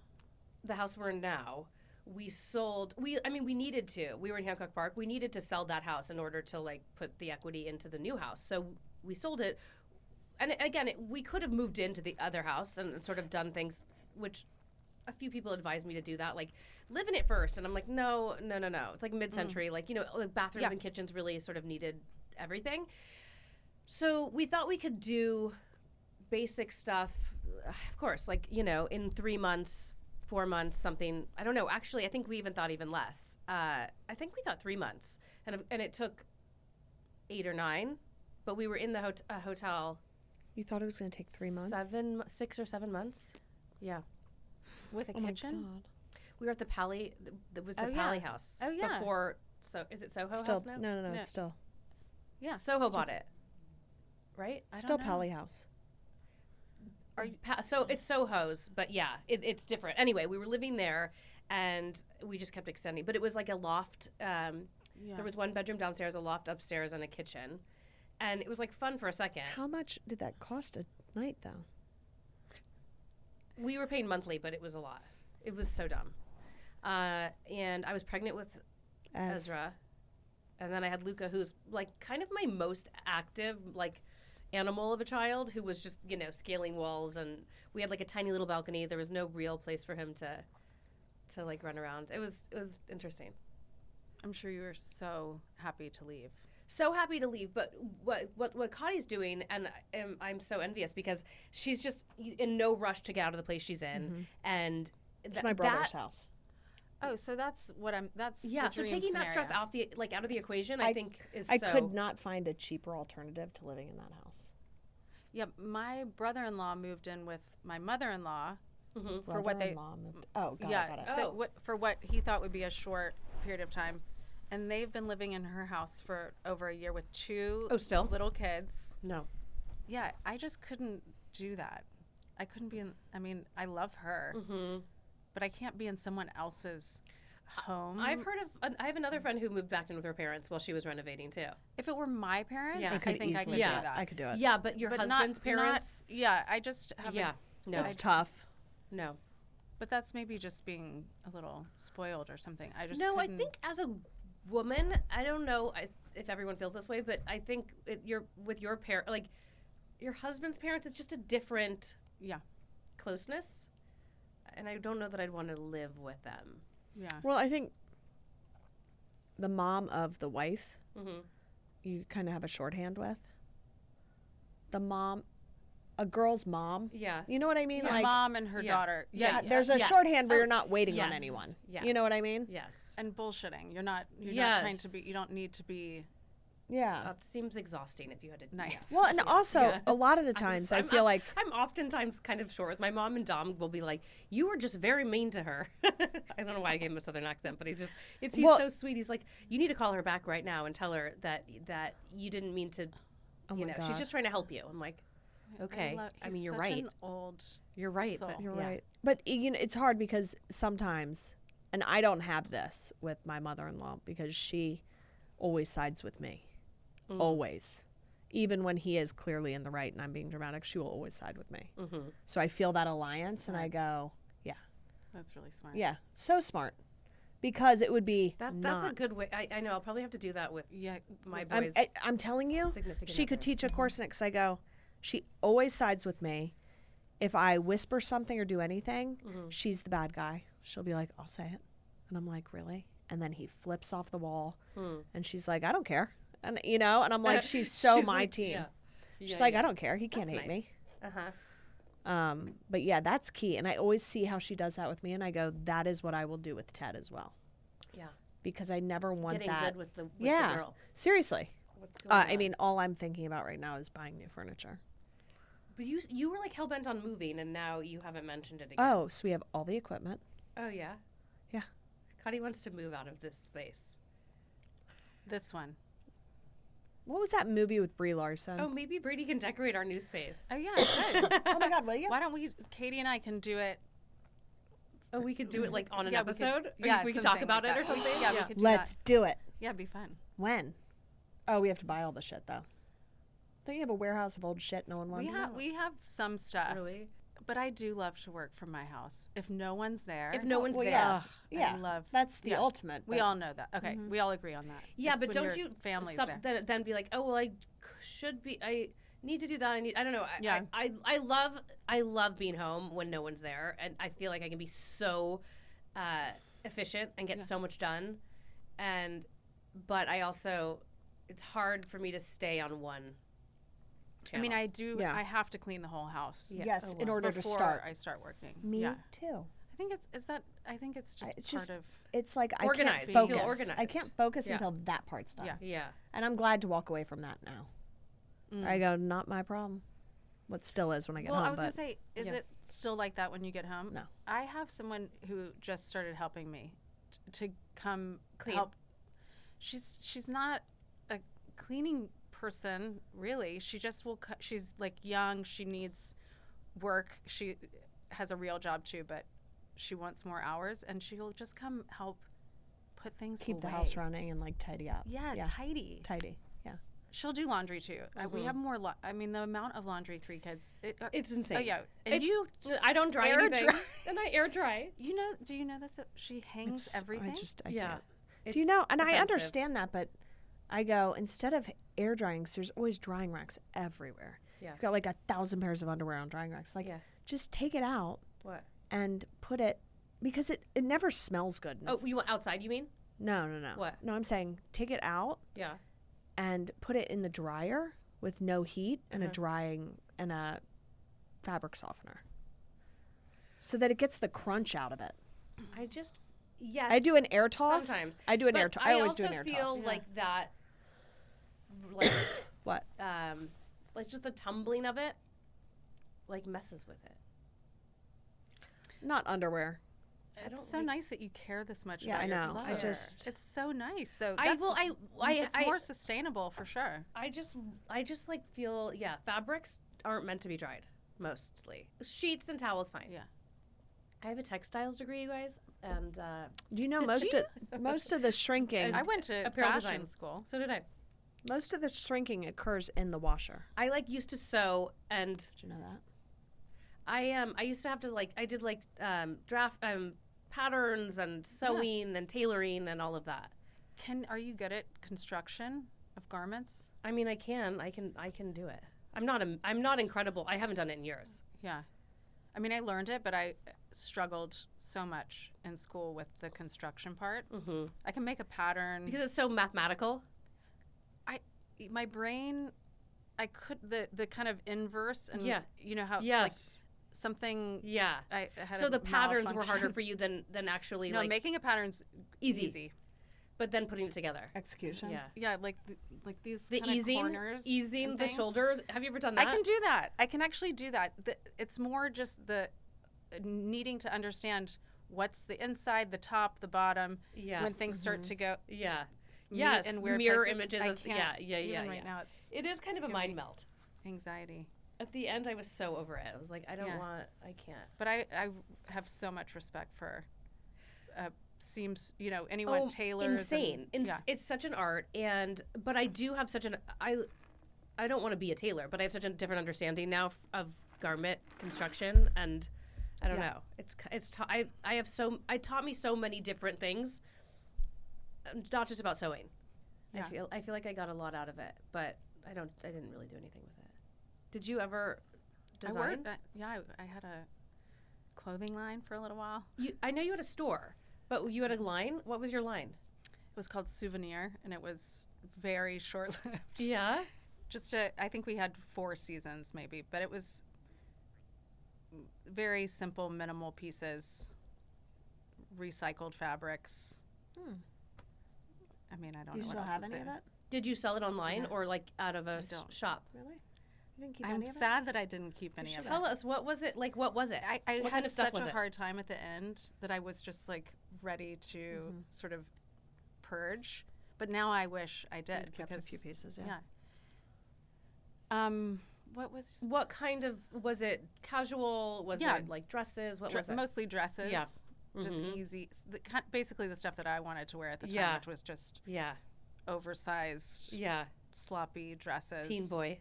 the house we're in now, we sold. We needed to. We were in Hancock Park. We needed to sell that house in order to like put the equity into the new house. So we sold it. And again, we could have moved into the other house and sort of done things, which a few people advised me to do that, like live in it first. And I'm like, no. It's like mid-century, like bathrooms Yeah. and kitchens really sort of needed everything. So we thought we could do basic stuff, of course, like, in 3 months, 4 months, something. I don't know. Actually, I think we even thought even less. I think we thought 3 months, and it took 8 or 9. But we were in the hotel. You thought it was going to take 3 months? 6 or 7 months. Yeah, With a Oh my kitchen? God. we were at the Pally. That was the Oh, yeah. Pally house. Oh, yeah. Before, so is it Soho Still, House now? no, No. it's still Yeah. Soho bought it, right? I still don't know. Pally House. So it's Soho's, but yeah, it's different. Anyway, we were living there, and we just kept extending. But it was like a loft. Yeah. There was 1 bedroom downstairs, a loft upstairs, and a kitchen, and it was like fun for a second. How much did that cost a night, though? We were paying monthly, but it was a lot. It was so dumb. And I was pregnant with Ezra, and then I had Luca, who's like kind of my most active like animal of a child, who was just scaling walls, and we had like a tiny little balcony. There was no real place for him to like run around. It was interesting. I'm sure you were so happy to leave. So happy to leave, but what Kottie's doing, and I'm so envious because she's just in no rush to get out of the place she's in, and It's my brother's house. Oh, so that's yeah. the So dream taking that stress scenarios. out of the equation, I think is I so. could not find a cheaper alternative to living in that house. Yeah, my brother-in-law moved in with my mother-in-law Mhm. for what they Brother-in-law moved. Oh, got yeah, it. so for what he thought would be a short period of time, and they've been living in her house for over a year with 2 Oh, still? little kids. No. Yeah, I just couldn't do that. I couldn't be in. I mean, I love her, but I can't be in someone else's home. I've heard of. I have another friend who moved back in with her parents while she was renovating too. If it were my parents, Yeah. I think I could do that. I could do it. Yeah, but your But husband's parents. yeah, I just haven't. Yeah, no, That's tough. no. But that's maybe just being a little spoiled or something. I just No, I couldn't- think as a woman, I don't know if everyone feels this way, but I think you're with your parent, like your husband's parents, it's just a different closeness, and I don't know that I'd want to live with them. Yeah. Well, I think the mom of the wife, you kind of have a shorthand with. The mom, a girl's mom. Yeah. You know what I mean? The Like, mom and her daughter. Yes. there's a Yes. shorthand where Oh, you're not waiting on yes. anyone. Yes. You know what I mean? Yes. And bullshitting. You're not trying to be. Yes. You don't need to be Yeah. That seems exhausting if you had to. nice. Yes. Well, and also Yeah. a lot of the times I feel like I'm oftentimes kind of short with my mom, and Dom will be like, "You were just very mean to her." I don't know why I gave him a southern accent, but he's so sweet. He's like, "You need to call her back right now and tell her that you didn't mean to, oh you my know, gosh. she's just trying to help you." I'm like, okay. I mean, he's you're such right. An old. You're right. soul. But You're yeah. right. But you know, it's hard because sometimes, and I don't have this with my mother-in-law because she always sides with me. Always. Even when he is clearly in the right and I'm being dramatic, she will always side with me. So I feel that alliance and I go, yeah. That's really smart. Yeah. So smart. Because it would be That's not. a good way. I know. I'll probably have to do that with my I'm, boys. I'm telling you, significant she could others. teach a course in it because I go, she always sides with me. If I whisper something or do anything, she's the bad guy. She'll be like, I'll say it. And I'm like, really? And then he flips off the wall and she's like, I don't care. And, you know, and I'm like, she's so She's my like, team. yeah. She's like, I don't care. He can't That's hate nice. me. But yeah, that's key. And I always see how she does that with me. And I go, that is what I will do with Ted as well. Yeah. Because I never want Getting that. good with the yeah. girl. Seriously. What's going on? I mean, all I'm thinking about right now is buying new furniture. But you were like hell bent on moving, and now you haven't mentioned it again. Oh, so we have all the equipment. Oh yeah. Yeah. Kottie wants to move out of this space. This one. What was that movie with Brie Larson? Oh, maybe Brady can decorate our new space. Oh yeah, good. Oh my God, will you? Why don't we? Katie and I can do it. Oh, we could do it like on an Yeah, we could- episode. Or yeah, we could something talk about like it or that. something. Yeah, we could do Let's that. do it. Yeah, it'd be fun. When? Oh, we have to buy all the shit though. Don't you have a warehouse of old shit no one wants? We have some stuff. Really. But I do love to work from my house. If no one's there. If no one's well, there. yeah. Ugh, Yeah. I love. That's the yeah. ultimate. We but- all know that. Okay, we all agree on that. Yeah, It's but when don't your you family's some, then be like, oh well, I should be. I need to do that. I don't know. Yeah. I love being home when no one's there, and I feel like I can be so efficient and get so much done. But I also, it's hard for me to stay on one channel. I mean, I do. Yeah. I have to clean the whole house. Yeah. Yes, Oh, in wow. order before to start. I start working. Me Yeah. too. I think I think it's just It's part just of. It's like I Organized. can't You feel focus. I organized. can't focus Yeah. until that part's done. Yeah. yeah. And I'm glad to walk away from that now. I go, not my problem. What still is when I get Well, home. I was but gonna say, is Yeah. it still like that when you get home? No. I have someone who just started helping me to come Clean. help. She's not a cleaning person really. She just will. She's like young. She needs work. She has a real job too, but she wants more hours, and she'll just come help put things keep the away. house running and like tidy up. Yeah, tidy. Tidy. Yeah. She'll do laundry too. We have more. I mean, the amount of laundry 3 kids. It's insane. Oh yeah, and It's, I don't dry air anything, dry. and I air dry. You know? Do you know this? She hangs everything. I Yeah. can't. It's Do you know? And I offensive. understand that, but I go, instead of air drying, 'cause there's always drying racks everywhere. Yeah. You've got like 1,000 pairs of underwear on drying racks. Like, Yeah. just take it out What? and put it, because it never smells good. And Oh, it's- you want outside? You mean? no. What? No, I'm saying take it out Yeah. and put it in the dryer with no heat and a drying and a fabric softener, so that it gets the crunch out of it. I just yes. I do an air toss. Sometimes I do an But air toss. I always do an air also feel toss. like that, like What? like just the tumbling of it, like messes with it. Not underwear. I don't It's so like- nice that you care this much Yeah, about I your know. I clothes. just- It's so nice though. I will. It's I more sustainable for sure. I just like feel fabrics aren't meant to be dried. mostly. Sheets and towels, fine. Yeah. I have a textiles degree, you guys, and Do you know most of the shrinking? I went to apparel fashion design school. so did I. Most of the shrinking occurs in the washer. I used to sew, and Did you know that? I used to have to I did draft patterns and sewing and tailoring and all of that. Are you good at construction of garments? I mean, I can do it. I'm not incredible. I haven't done it in years. Yeah. I mean, I learned it, but I struggled so much in school with the construction part. Mm-hmm. I can make a pattern. Because it's so mathematical. My brain, I could, the kind of inverse and, you know how, Yes. like, something. Yeah. I had So a the patterns were malfunction. harder for you than actually No, making a pattern's easy. but then putting it together. Execution. Yeah. Yeah, like these The kind of easing, corners easing and the things. shoulders. Have you ever done that? I can do that. I can actually do that. It's more just the needing to understand what's the inside, the top, the bottom. Yes. When things start to go. Yeah. meet Yes. in weird Mirror places, images I of can't. yeah. Even right now, it's It is kind of a giving mind me melt. anxiety. At the end, I was so over it. I was like, I can't. But I have so much respect for seams. You know, anyone tailors. Insane. And, yeah. It's such an art, but I do have such I don't want to be a tailor, but I have such a different understanding now of garment construction, and I don't know. It taught me so many different things, not just about sewing. Yeah. I feel like I got a lot out of it, but I didn't really do anything with it. Did you ever design? I had a clothing line for a little while. I know you had a store, but you had a line. What was your line? It was called Souvenir, and it was very short-lived. Yeah. I think we had 4 seasons maybe, but it was very simple, minimal pieces, recycled fabrics. I mean, I don't Do you know still what else have to any say. of that? Did you sell it online Yeah. or like out of a don't. shop? Really? You didn't keep I'm any of it? sad that I didn't keep any of it. Tell us, what was it? Like, what was it? I what had kind of stuff such was a it? hard time at the end that I was just like ready to sort of purge. But now I wish I did. You'd kept a because, few pieces, yeah. What kind of, was it casual? Was Yeah. it like dresses? What was it? Mostly dresses. Yeah. Just Mhm. easy. Basically the stuff that I wanted to wear at the time, Yeah. which was just Yeah. oversized, Yeah. sloppy dresses. Teen boy.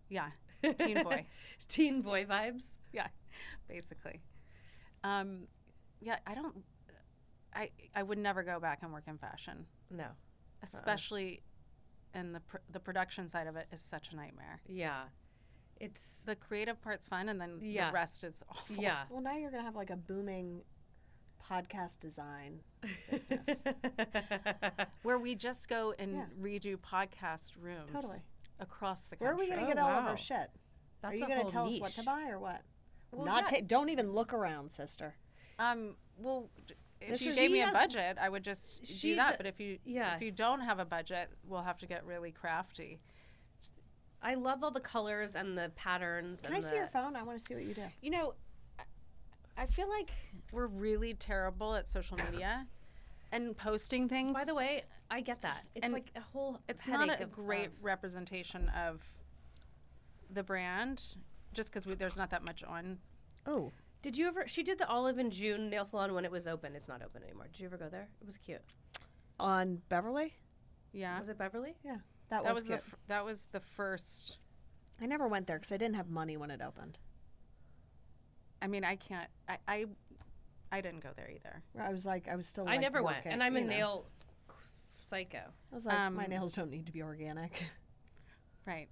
Yeah. Teen boy. Teen boy vibes. Yeah, basically. Yeah, I would never go back and work in fashion, No. especially and the production side of it is such a nightmare. Yeah. It's, The creative part's fun, and then Yeah. the rest is awful. yeah. Well, now you're going to have like a booming podcast design business. Where we just go and Yeah. redo podcast rooms Totally. across the country. Where are we going to Oh, get all of wow. our shit? That's are you a going whole to tell us what niche. to buy or what? Well, Don't even look around, sister. Well, if This you is- gave She me a has- budget, I would just she do that. d- But if you yeah. don't have a budget, we'll have to get really crafty. I love all the colors and the patterns. Can and I see your phone? I want to see what you do. You know, I feel like we're really terrible at social media and posting things. By the way, I get that. It's And like a whole it's headache not a of, great of- representation of the brand, just because there's not that much on. Oh, Did you ever? She did the Olive and June nail salon when it was open. It's not open anymore. Did you ever go there? It was cute. on Beverly? Yeah, Was it Beverly? Yeah, that was cute. that was the first. I never went there because I didn't have money when it opened. I mean, I can't. I didn't go there either. I was still. I like, never went, working, and I'm a you know. nail psycho. I was like, my Um, nails don't need to be organic. Right.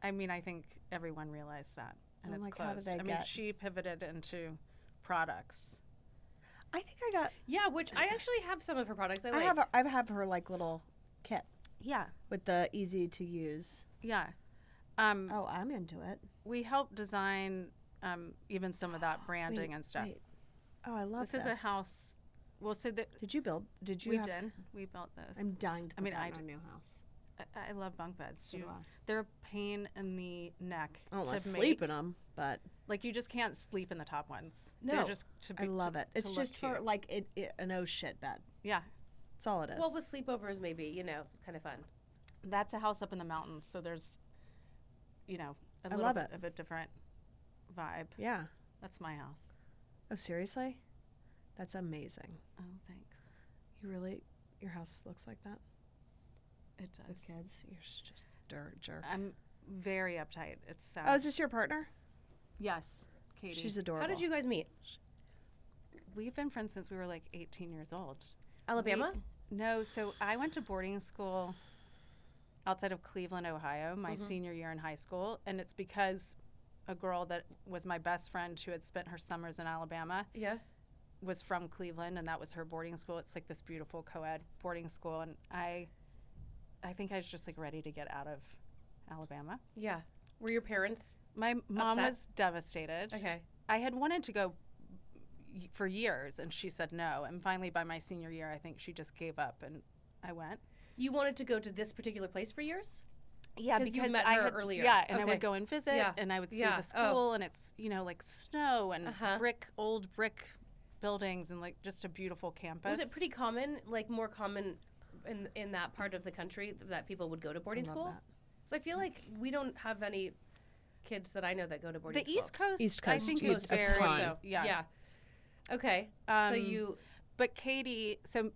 I mean, I think everyone realized that, and I'm it's like, how did closed. they I mean, get- she pivoted into products. I think I got. Yeah, which I actually have some of her products. I like. I have her like little kit Yeah. with the easy to use. Yeah. Oh, I'm into it. We helped design even some of that branding Wait, and stuff. wait. Oh, I love This is a house. Well, so that Did you build? Did you? we have- did. We built those. I'm dying to put mean, that I in our d- new house. I love bunk beds. So do I. They're a pain in the neck I don't to want to make. sleep in them, but Like you just can't sleep in the top ones. No. They're just to be, I love to- it. It's to just look for cute. like an oh shit bed. Yeah. That's all it is. well, with sleepovers, maybe kind of fun. That's a house up in the mountains, so there's, a I little love bit it. of a different vibe. Yeah. That's my house. Oh, seriously? That's amazing. Oh, thanks. Your house looks like that It does. with kids? You're just jerk. I'm very uptight. It's sad. Oh, is this your partner? Yes, Katie. She's adorable. How did you guys meet? We've been friends since we were like 18 years old. Alabama? No, so I went to boarding school outside of Cleveland, Ohio, my senior year in high school, and it's because a girl that was my best friend who had spent her summers in Alabama Yeah. was from Cleveland, and that was her boarding school. It's like this beautiful co-ed boarding school, and I think I was just like ready to get out of Alabama. Yeah. Were your parents? My mom Upset? was devastated. Okay. I had wanted to go for years, and she said no. And finally, by my senior year, I think she just gave up, and I went. You wanted to go to this particular place for years? Yeah, 'Cause you because met I her had, earlier. Yeah, and I Okay. would go and visit, Yeah. and I would see Yeah. the school, and it's like snow and Uh-huh. old brick buildings, and like just a beautiful campus. Was it pretty common, like more common in that part of the country that people would go to boarding I love school? that. So I feel like we don't have any kids that I know that go to boarding The school. East Coast, East I Coast, think, East- is a very ton. So, yeah. yeah. Okay. So Um, you But Katie, so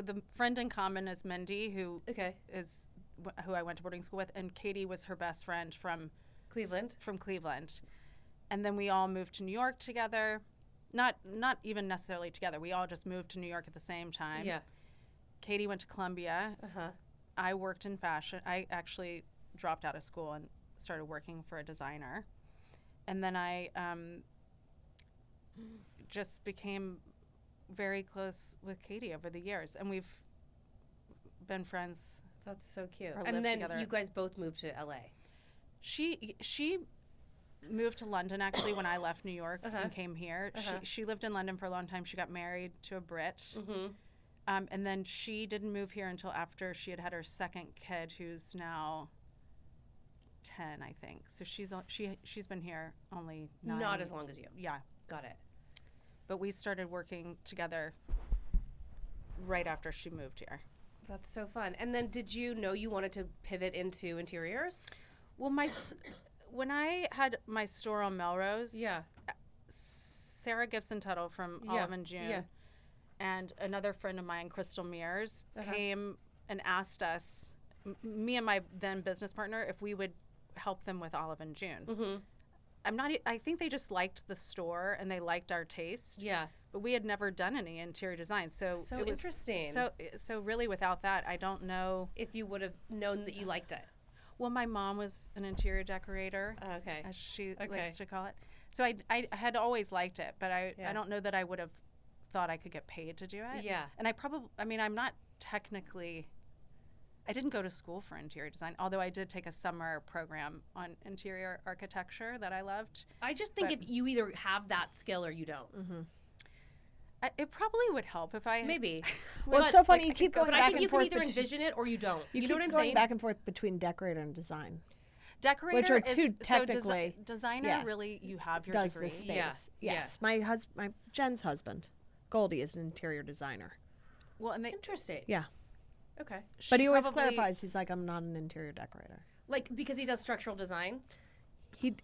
the friend in common is Mindy, who okay? is who I went to boarding school with, and Katie was her best friend from Cleveland. From Cleveland, and then we all moved to New York together. Not even necessarily together. We all just moved to New York at the same time. Yeah. Katie went to Columbia. Uh huh. I worked in fashion. I actually dropped out of school and started working for a designer, and then I just became very close with Katie over the years, and we've been friends. That's so cute. Or And live then together. you guys both moved to LA. She moved to London actually when I left New York Uh-huh. and came here. Uh-huh. She lived in London for a long time. She got married to a Brit, Mm-hmm. and then she didn't move here until after she had her second kid, who's now 10, I think. So she's been here only 9. Not as long as you. Yeah, Got it. but we started working together right after she moved here. That's so fun. And then did you know you wanted to pivot into interiors? Well, when I had my store on Melrose, Yeah. Sarah Gibson Tuttle from Yeah, Olive and June yeah. and another friend of mine, Crystal Mears, Uh-huh. came and asked us, me and my then business partner, if we would help them with Olive and June. Mm-hmm. I think they just liked the store and they liked our taste, Yeah. but we had never done any interior design. So So it was interesting. So really without that, I don't know. If you would have known that you liked it. Well, my mom was an interior decorator, Okay. as she Okay. likes to call it. So I had always liked it, but Yeah. I don't know that I would have thought I could get paid to do it. Yeah. And I'm not technically, I didn't go to school for interior design, although I did take a summer program on interior architecture that I loved. I just think But- if you either have that skill or you don't. Mm-hmm. It probably would help if I Maybe. Well, it's But, so funny. like, You keep going but I back think and you can forth. either envision it or you don't. You know keep what I'm going saying? back and forth between decorator and design. decorator Which are is, two so technically- designer yeah. really you have your Does degree. the space? Yeah, yeah. Yes. My Jen's husband, Goldie, is an interior designer. Well, and Interesting. Yeah. Okay. But she he always probably- clarifies. He's like, I'm not an interior decorator. Like because he does structural design.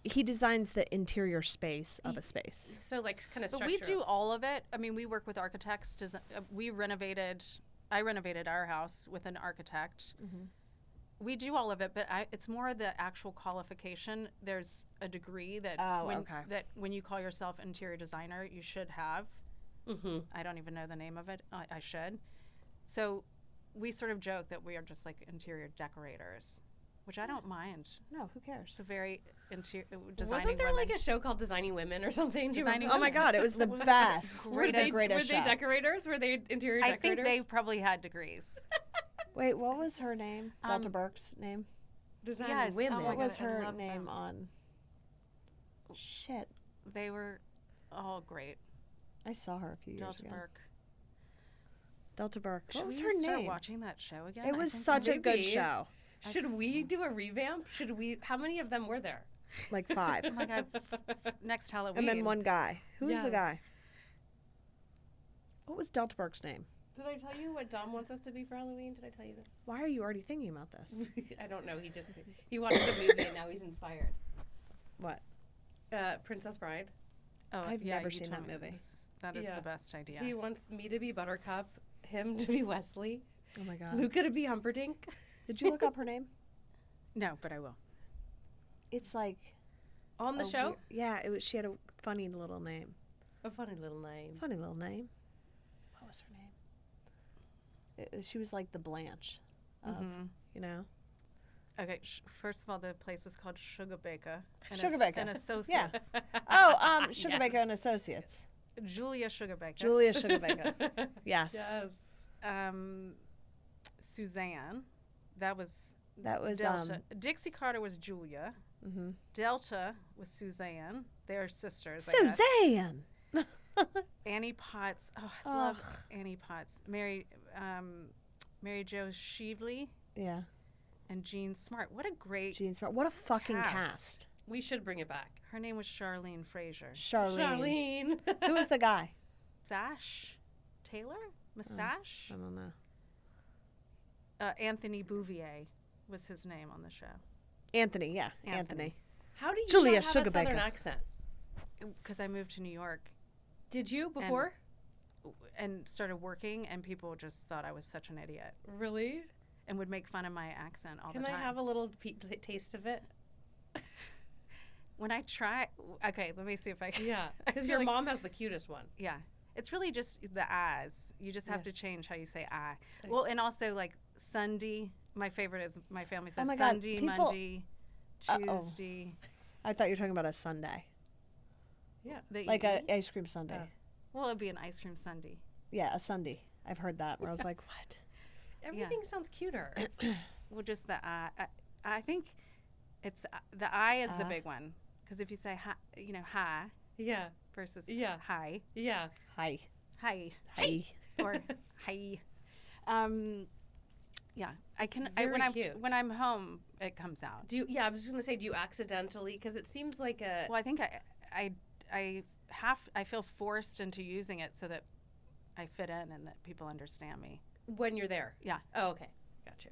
He designs the interior space of a space. So like kind of But structure. we do all of it. I mean, we work with architects. I renovated our house with an architect. Mhm. We do all of it, but it's more the actual qualification. There's a degree that okay. that when you call yourself interior designer, you should have. Mm-hmm. I don't even know the name of it. I should. So we sort of joke that we are just like interior decorators, which I don't mind. No, who It's cares? a very designing Wasn't there women. like a show called Designing Women or something? Do you Designing remember? Oh my God, it was the best. Were they, the greatest were they show. decorators? Were they interior I decorators? think they probably had degrees. Wait, what was her name? Delta Um, Burke's name? Designing Yes, oh Women. my What God, was I her love name them. on? Shit, They were all great. I saw her a few years Delta ago. Burke. Delta Burke. What Should was we her start name? watching that show again? It I was think such a good maybe. show. Should we do a revamp? Should we? How many of them were there? Like 5. Oh my God! Next Halloween. And then one guy. Who was the guy? Yes. What was Delta Burke's name? Did I tell you what Dom wants us to be for Halloween? Did I tell you this? Why are you already thinking about this? I don't know. He watched a movie and now he's inspired. What? Princess Bride. Oh, I've yeah, never you seen told that me movie. That is Yeah. the best idea. He wants me to be Buttercup, him to be Wesley, Oh my God. Luca to be Humperdinck. Did you look up her name? No, but I will. It's like On the a show? weird- yeah, it was. She had a funny little name. A funny little name. Funny little name. What was her name? She was like the Blanche of, you know. Okay, first of all, the place was called Sugar Baker. Sugar Baker. And Associates. Oh, Sugar Baker and Yes. Associates. Julia Sugar Baker. Julia Sugar Baker. Yes. Yes. Suzanne. That was That was Delta. Dixie Carter was Julia. mhm. Delta was Suzanne. They're sisters. I guess. Suzanne. Annie Potts. Oh, I love Annie Potts. Mary Jo Shively Yeah. and Jean Smart. What a great. Jean Smart. What a fucking Cast. cast. We should bring it back. Her name was Charlene Fraser. Charlene. Charlene. Who was the guy? Sash Taylor? Masash? I don't know. Anthony Bouvier was his name on the show. Anthony. Yeah. Anthony. Anthony. How do you Julia not have a Southern Sugarbaker. accent? Because I moved to New York Did you before? and started working, and people just thought I was such an idiot Really? and would make fun of my accent all Can the I time. have a little taste of it? When I try, okay, let me see if I can. Yeah, I because feel your like- mom has the cutest one. Yeah. It's really just the I's. You just have Yeah. to change how you say I. Okay. Well, and also like Sunday. My favorite is my family says my God, Sunday, people- Monday, Uh-oh. Tuesday. I thought you were talking about a sundae. Yeah. The Like E. a ice cream sundae. Oh. Well, it'd be an ice cream sundae. Yeah, a sundae. I've heard that where I was like, what? Everything sounds cuter. Well, just the I. I think it's the I is the Ah. big one, because if you say hi, hi Yeah. versus Yeah. hi, Yeah. Hi. hi, Hi. or hi. Yeah, I can. very when I'm cute. when I'm home, it comes out. Do you? Yeah, I was just gonna say, do you accidentally? Because it seems like a. Well, I think I feel forced into using it so that I fit in and that people understand me. When you're there. Yeah. Oh, okay. Got you.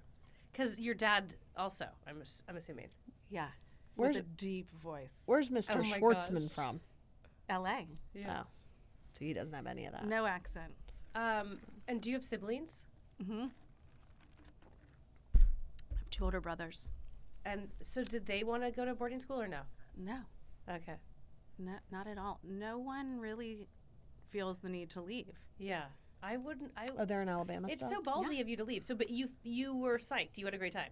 Because your dad also, I'm assuming. Yeah. Where's- with a deep voice. Where's Mr. Oh my Schwartzman gosh. from? L.A. Oh. So he doesn't have any of that. No accent. And do you have siblings? Mm-hmm. I have 2 older brothers. And so did they want to go to boarding school or no? No, Okay. no, not at all. No one really feels the need to leave. Yeah. I wouldn't. Oh, they're in Alabama It's still? so ballsy of you to leave. So, but you were psyched. You had a great time.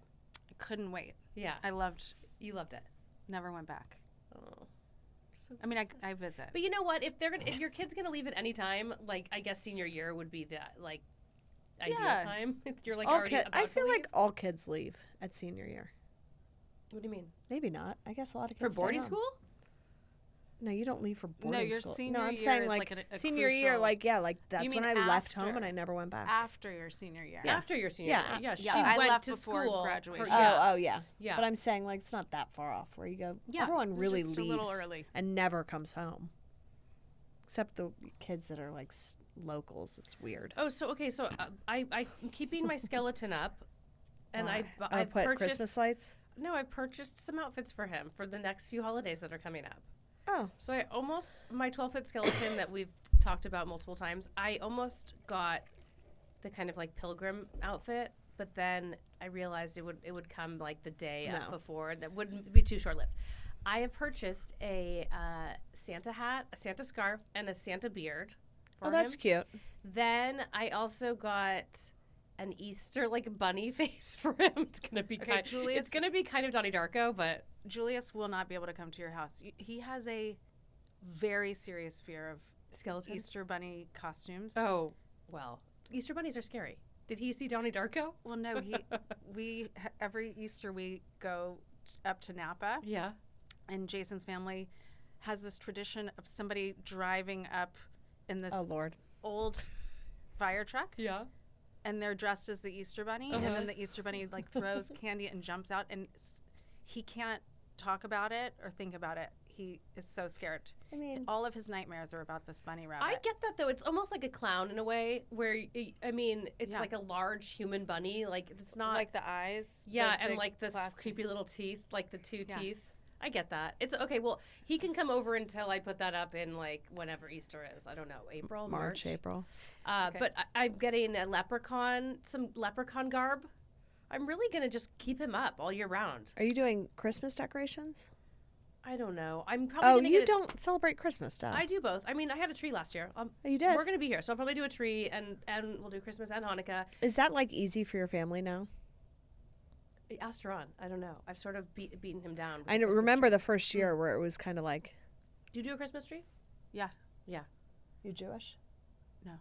I couldn't wait. Yeah. I loved. You loved it. Never went back. Oh. So I mean, I visit. But you know what? If your kid's gonna leave at any time, like I guess senior year would be the ideal Yeah. time. If you're like All already kid- about I to feel leave. like all kids leave at senior year. What do you mean? Maybe not. I guess a lot of For kids stay boarding home. school? No, you don't leave for boarding no, your school. senior no, I'm year saying is like, a senior year, crucial- like that's mean when I left home and after? I never went back. After your senior year. Yeah. After your senior Yeah, year. Yeah, she yeah, I went left to before school. graduation. Yeah. Oh, yeah. Yeah. But I'm saying like it's not that far off where you go. Yeah, Everyone it was really just leaves a little early. and never comes home, except the kids that are like locals. It's weird. Oh, so okay, so I'm keeping my skeleton up, and Why? I've put purchased Christmas lights. no, I purchased some outfits for him for the next few holidays that are coming up. Oh, So I almost my 12-foot skeleton that we've talked about multiple times. I almost got the kind of like pilgrim outfit, but then I realized it would come like the day up No. before. That wouldn't be too short-lived. I have purchased a Santa hat, a Santa scarf, and a Santa beard for oh, that's him. cute. Then I also got an Easter like bunny face for him. It's gonna be Okay, Julius- it's gonna be kind of Donnie Darko, but Julius will not be able to come to your house. He has a very serious fear of skeletons. Easter bunny costumes. Oh well, Easter bunnies are scary. Did he see Donnie Darko? Well, no, every Easter we go up to Napa, Yeah. and Jason's family has this tradition of somebody driving up in this Oh Lord. old fire truck, Yeah. and they're dressed as the Easter bunny, and then the Easter bunny like throws candy and jumps out, and he can't talk about it or think about it. He is so scared. I mean, All of his nightmares are about this bunny rabbit. I get that though. It's almost like a clown in a way, where I mean, it's Yeah. like a large human bunny. Like it's not like the eyes. yeah, those and big like this plastic- creepy little teeth, like the two Yeah. teeth. I get that. It's okay. Well, he can come over until I put that up in like whenever Easter is. I don't know, April, March. April. Okay. But I'm getting some leprechaun garb. I'm really gonna just keep him up all year round. Are you doing Christmas decorations? I don't know. I'm probably. Oh, gonna you get don't celebrate Christmas stuff. I do both. I mean, I had a tree last year. Oh, you did? We're gonna be here, so I'll probably do a tree, and we'll do Christmas and Hanukkah. Is that like easy for your family now? Ask Ron. I don't know. I've sort of beaten him down. With I the Christmas remember tree. the first year where it was kind of like. Do you do a Christmas tree? Yeah. Yeah. You Jewish? No.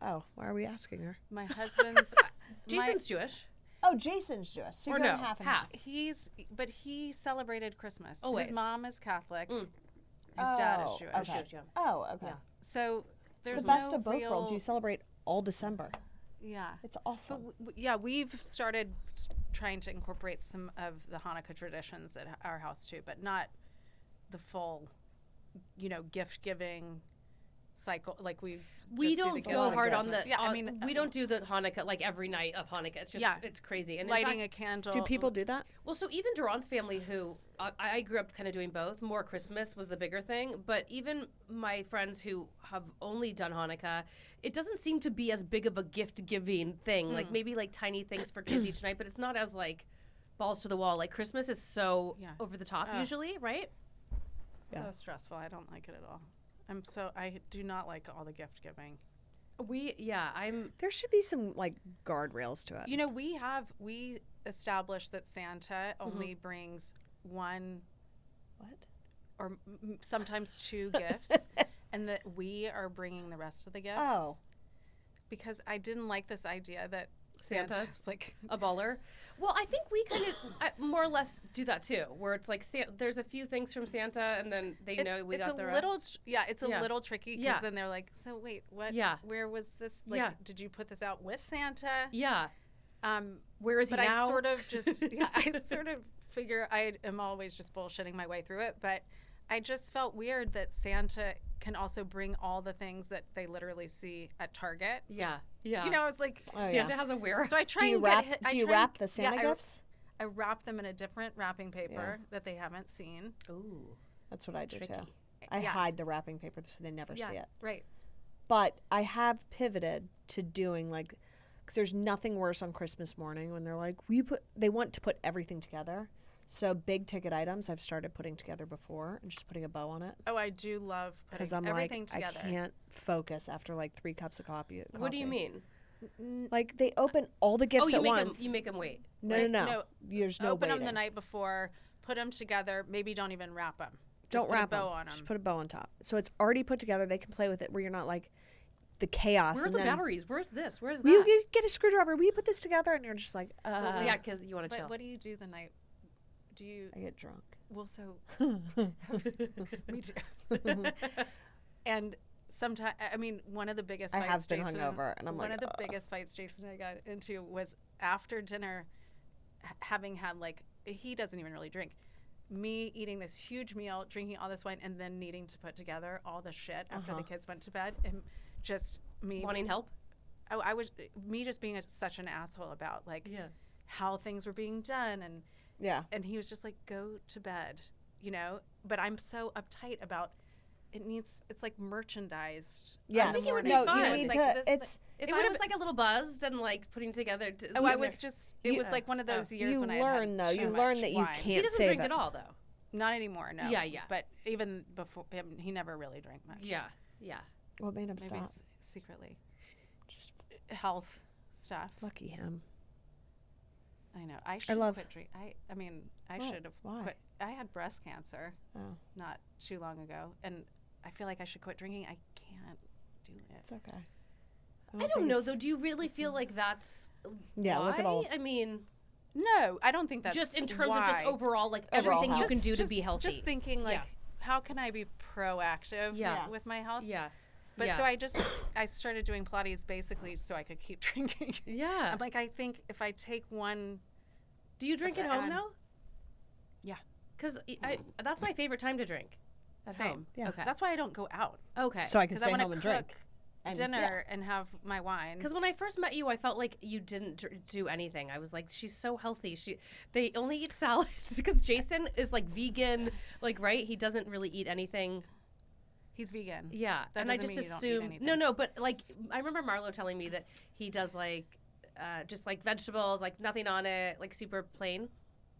Oh, why are we asking her? My husband's. Jason's Jewish. Oh, Jason's Jewish. So Or you're no, half and half. But he celebrated Christmas. Always. His mom is Catholic. Mm. His dad is Jewish. Okay. Jewish, yeah. Oh, okay. Yeah. So It's there's the best no of both real, worlds. You celebrate all December. Yeah. It's But awesome. yeah, we've started trying to incorporate some of the Hanukkah traditions at our house too, but not the full, gift giving cycle. Like we We just do don't the go gifts hard on on the. Christmas. Yeah, I mean, we don't do the Hanukkah like every night of Hanukkah. It's just it's crazy. And in lighting fact, a candle. Do people do that? well, so even Duran's family, who I grew up kind of doing both. More Christmas was the bigger thing, but even my friends who have only done Hanukkah, it doesn't seem to be as big of a gift giving thing. Like maybe like tiny things for kids each night, but it's not as like balls to the wall. Like Christmas is so over the top usually, right? Yeah. So stressful. I don't like it at all. I do not like all the gift giving. There should be some like guardrails to it. We established that Santa only brings one What? or sometimes two gifts, and that we are bringing the rest of the gifts. Oh. Because I didn't like this idea that Santa's like a baller. Well, I think we kind of more or less do that too, where it's like there's a few things from Santa, and then they know we got the rest. It's a little tricky because then they're like, so wait, what? Yeah. Where was this? Like, did you put this out with Santa? Yeah. Where is he but now? I sort of just I sort of figure I am always just bullshitting my way through it, but I just felt weird that Santa can also bring all the things that they literally see at Target. Yeah. Yeah. It's like Santa has a warehouse. so I try Do you and wrap? get Do you wrap the Santa gifts? I wrap them in a different wrapping paper that they haven't seen. Ooh. That's what I do Tricky. too. I hide the wrapping paper so they never see it. Right. But I have pivoted to doing like, because there's nothing worse on Christmas morning when they're like, they want to put everything together. So big ticket items I've started putting together before and just putting a bow on it. Oh, I do love Because putting I'm everything like, together. I can't focus after like 3 cups of coffee. What do you mean? Like they open all the gifts you at make once. you make them wait. No, Right? no. There's no Open waiting. them the night before, put them together, maybe don't even wrap them. Don't wrap a bow them. on them. Just put a bow on top. So it's already put together. They can play with it where you're not like the chaos. Where are and the then, batteries? Where's this? Where's that? You get a screwdriver. Will you put this together? And you're just like, Well, yeah, because you want to But chill. what do you do the night? Do you? I get drunk. Well, so me too. And sometimes, I mean, one of the biggest I fights have been Jason, hungover, and I'm one like, of the biggest fights Jason and I got into was after dinner, having had like he doesn't even really drink. Me eating this huge meal, drinking all this wine, and then needing to put together all the shit after the kids went to bed, and just me Wanting help? Oh, I was me just being such an asshole about like how things were being done, and and he was just like, go to bed, But I'm so uptight about it's like merchandised. Yes. I think it would be no, fun. you need Like, to. this- If I was like a little buzzed and like putting together. I was just. It was like one of those years you when learn I had though. You too learn much that you wine. can't He doesn't save drink it. at all though. Not anymore, no. Yeah, yeah. But even before, he never really drank much. Yeah, yeah. What made him Maybe stop? secretly. Just health stuff. Lucky him. I know. I should love- quit drinking. I mean, I What? should have Why? quit. I had breast cancer Oh, not too long ago, and I feel like I should quit drinking. I can't do it. it's okay. I think don't know it's- though. Do you really feel like that's Yeah, why? look at all. I mean, No, I don't think that's just in terms of just why. overall, like Overall everything you health. can do to Just- be healthy. Just thinking like, Yeah. how can I be proactive Yeah. with my health? Yeah. But yeah. so I started doing Pilates basically so I could keep drinking. Yeah. I'm like, I think if I take one. Do you drink if at I home add- now? Yeah. Because that's my favorite time to drink. At Same. home. Yeah. Okay. That's why I don't go out. Okay. So I can Because I stay want home to and cook. drink. And, dinner and have my wine. Because when I first met you, I felt like you didn't do anything. I was like, she's so healthy. They only eat salads because Jason is like vegan, like right. He doesn't really eat anything. He's vegan. Yeah, That and I doesn't just mean you don't eat assume no, but like I remember Marlo telling me that he does like just like vegetables, like nothing on it, like super plain.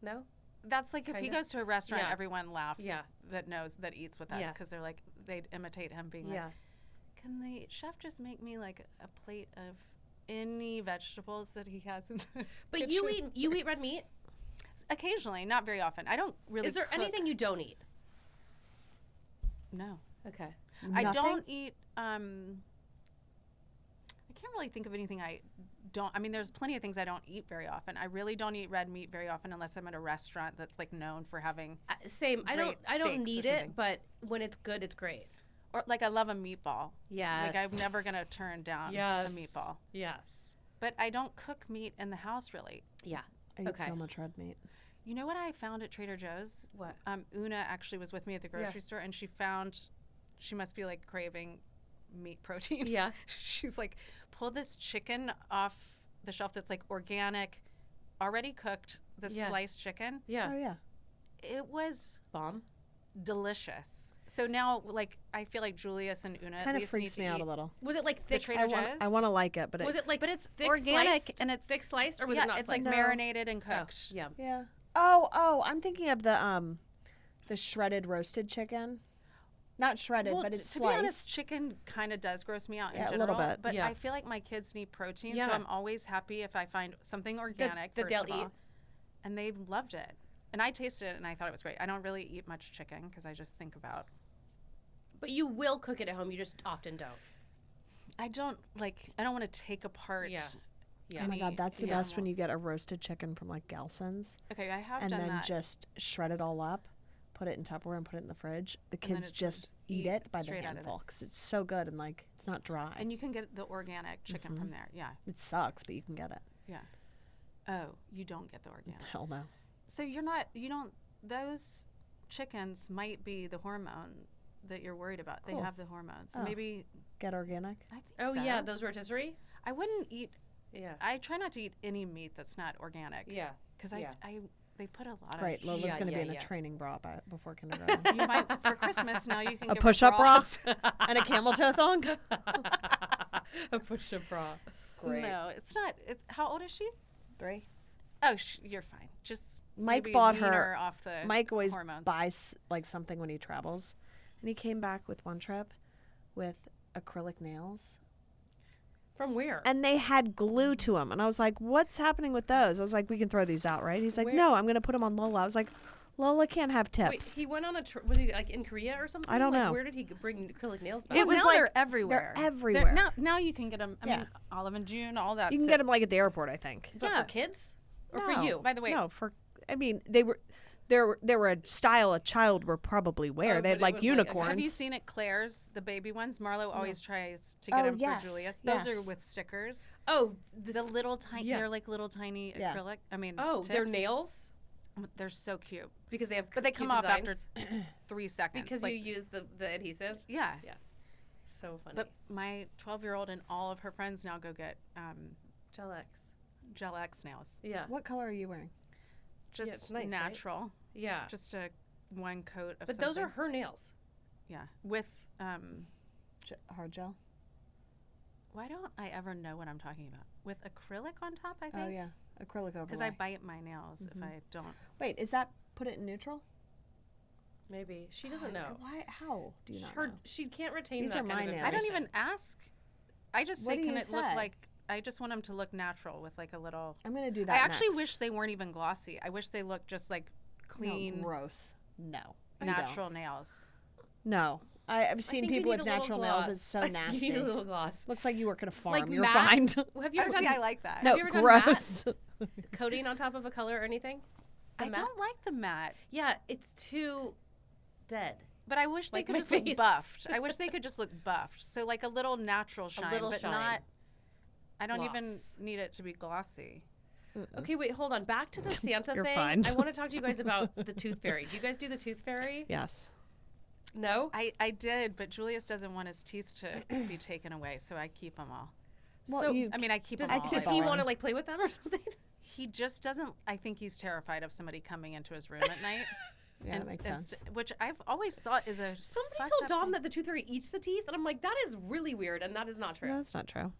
No. That's like if he Kinda. goes to a restaurant, Yeah. everyone laughs. Yeah. That eats with us Yeah. because they're like they imitate him being Yeah. like, can the chef just make me like a plate of any vegetables that he has in the But kitchen? you eat red meat? Occasionally, not very often. I don't really. Is there cook. anything you don't eat? No, Okay. I Nothing? don't eat. I can't really think of anything I don't. I mean, there's plenty of things I don't eat very often. I really don't eat red meat very often unless I'm at a restaurant that's like known for having. Same. I Great don't steaks or need something. it, but when it's good, it's great. Or like I love a meatball. Yes. Like I'm never gonna turn down Yes. a meatball. Yes. But I don't cook meat in the house really. Yeah. I eat Okay. so much red meat. You know what I found at Trader Joe's? What? Una actually was with me at the grocery store, and she found she must be like craving meat protein. Yeah. She's like, pull this chicken off the shelf that's like organic, already cooked. This Yeah. sliced chicken. Yeah. Oh yeah. It was Bomb. delicious. So now, like, I feel like Julius and Una Kind at of least freaks need me to out eat a little. Was it like thick? Trader Joe's? I want to like it, but Was it like? But it's thick organic sliced, and it's thick sliced, or was yeah, it not it's like sliced? marinated and Oh, cooked. yeah. yeah. Oh, I'm thinking of the shredded roasted chicken. Not shredded, Well, but it's to sliced. be honest, chicken kind of does gross me out Yeah, a in little general. bit. But Yeah. I feel like my kids need protein, Yeah. so I'm always happy if I find something organic that first they'll of all. eat. And they loved it. And I tasted it and I thought it was great. I don't really eat much chicken because I just think about. But you will cook it at home. You just often don't. I don't want to take apart. Yeah. Yeah. Oh my God, that's the yeah. best when you get a roasted chicken from like Gelson's Okay, I have and done then that. just shred it all up, put it in Tupperware and put it in the fridge. The And then kids it's just eat eat it by the straight out of it. handful because it's so good and like it's not dry. And you can get the organic chicken from there. Yeah. It sucks, but you can get it. Yeah. Oh, you don't get the organic. Hell no. So those chickens might be the hormone that you're worried about. They Cool. have the hormones. So Oh. maybe Get organic. I think Oh so. yeah, those rotisserie. I wouldn't eat. Yeah. I try not to eat any meat that's not organic. Yeah. Because Yeah. they put a lot Great. of. Lola's Yeah, going to yeah, be in a yeah. training bra before kindergarten. You might for Christmas now. You can A give her push-up bra bras. and a camel toe thong. A push-up bra. Great. No, it's not. It's how old is she? 3. Oh, you're fine. Just Mike maybe bought wean her. off the Mike always hormones. buys like something when he travels, and he came back with one trip with acrylic nails, From where? and they had glue to them. And I was like, "What's happening with those?" I was like, "We can throw these out, right?" He's like, Where- "No, I'm going to put them on Lola." I was like, "Lola can't have tips." Wait, he went on a was he like in Korea or something? I don't Like, know. Where did he bring acrylic nails back? It was now like- they're everywhere. they're everywhere. Now you can get them. I Yeah. mean, Olive and June, all that. You can get them like at the airport, I think. But yeah. for kids or for No. you? By the way, No, I mean, they were a style a child would probably wear. Oh, they but had it like was like a- unicorns. have you seen at Claire's, the baby ones? Marlo always tries to get Oh, them yes, for Julius. Those are yes. with stickers. Oh, The little tiny, yeah. they're like little tiny Yeah. acrylic. I mean, oh, they're tips. nails They're so cute, because they have. but they cute come off after designs? 3 seconds. because like, you use the adhesive. yeah. So funny. But my 12-year-old and all of her friends now go get Gel X. Gel X nails. Yeah. What color are you wearing? Just it's nice, right? natural. Yeah. Just a one coat of But those are something. her nails. Yeah. With Hard gel. why don't I ever know what I'm talking about? With acrylic on top, I think. Oh yeah, acrylic overlay. Because I bite my nails if I don't. Wait, is that put it in neutral? Maybe she doesn't know. Why? How do you not Her know? she can't retain These that are kind my of nails. I don't information. even ask. I just What say, do can you it look say? like? I just want them to look natural with like a little. I'm gonna do that. I actually next. wish they weren't even glossy. I wish they looked just like clean, No, gross. No. I don't. natural nails. No. I've seen think you people need with a little natural nails. It's gloss. so nasty. You need a little gloss. Looks like you work at a farm. Like You're matte? fine. Have you ever See, done I like that. No, you ever done gross. coating on top of a color or anything? The I matte? don't like the matte, Yeah, it's too dead. but I wish Like they my could just look face. buffed. I wish they could just look buffed. So like a little natural shine, little but shine. not. I don't even Gloss. need it to be glossy. Okay, wait, hold on. Back to the Santa You're thing. fine. I want to talk to you guys about the tooth fairy. Do you guys do the tooth fairy? Yes. No? I did, but Julius doesn't want his teeth to be taken away, so I keep them all. Well, So, I mean, I keep does, them all. does all he in. want to, like, play with them or something? He just doesn't. I think he's terrified of somebody coming into his room at night. Yeah, that makes sense. Which I've always thought is a Somebody fucked told up Dom thing. that the tooth fairy eats the teeth, and I'm like, that is really weird, and that is not true. No, that's not true.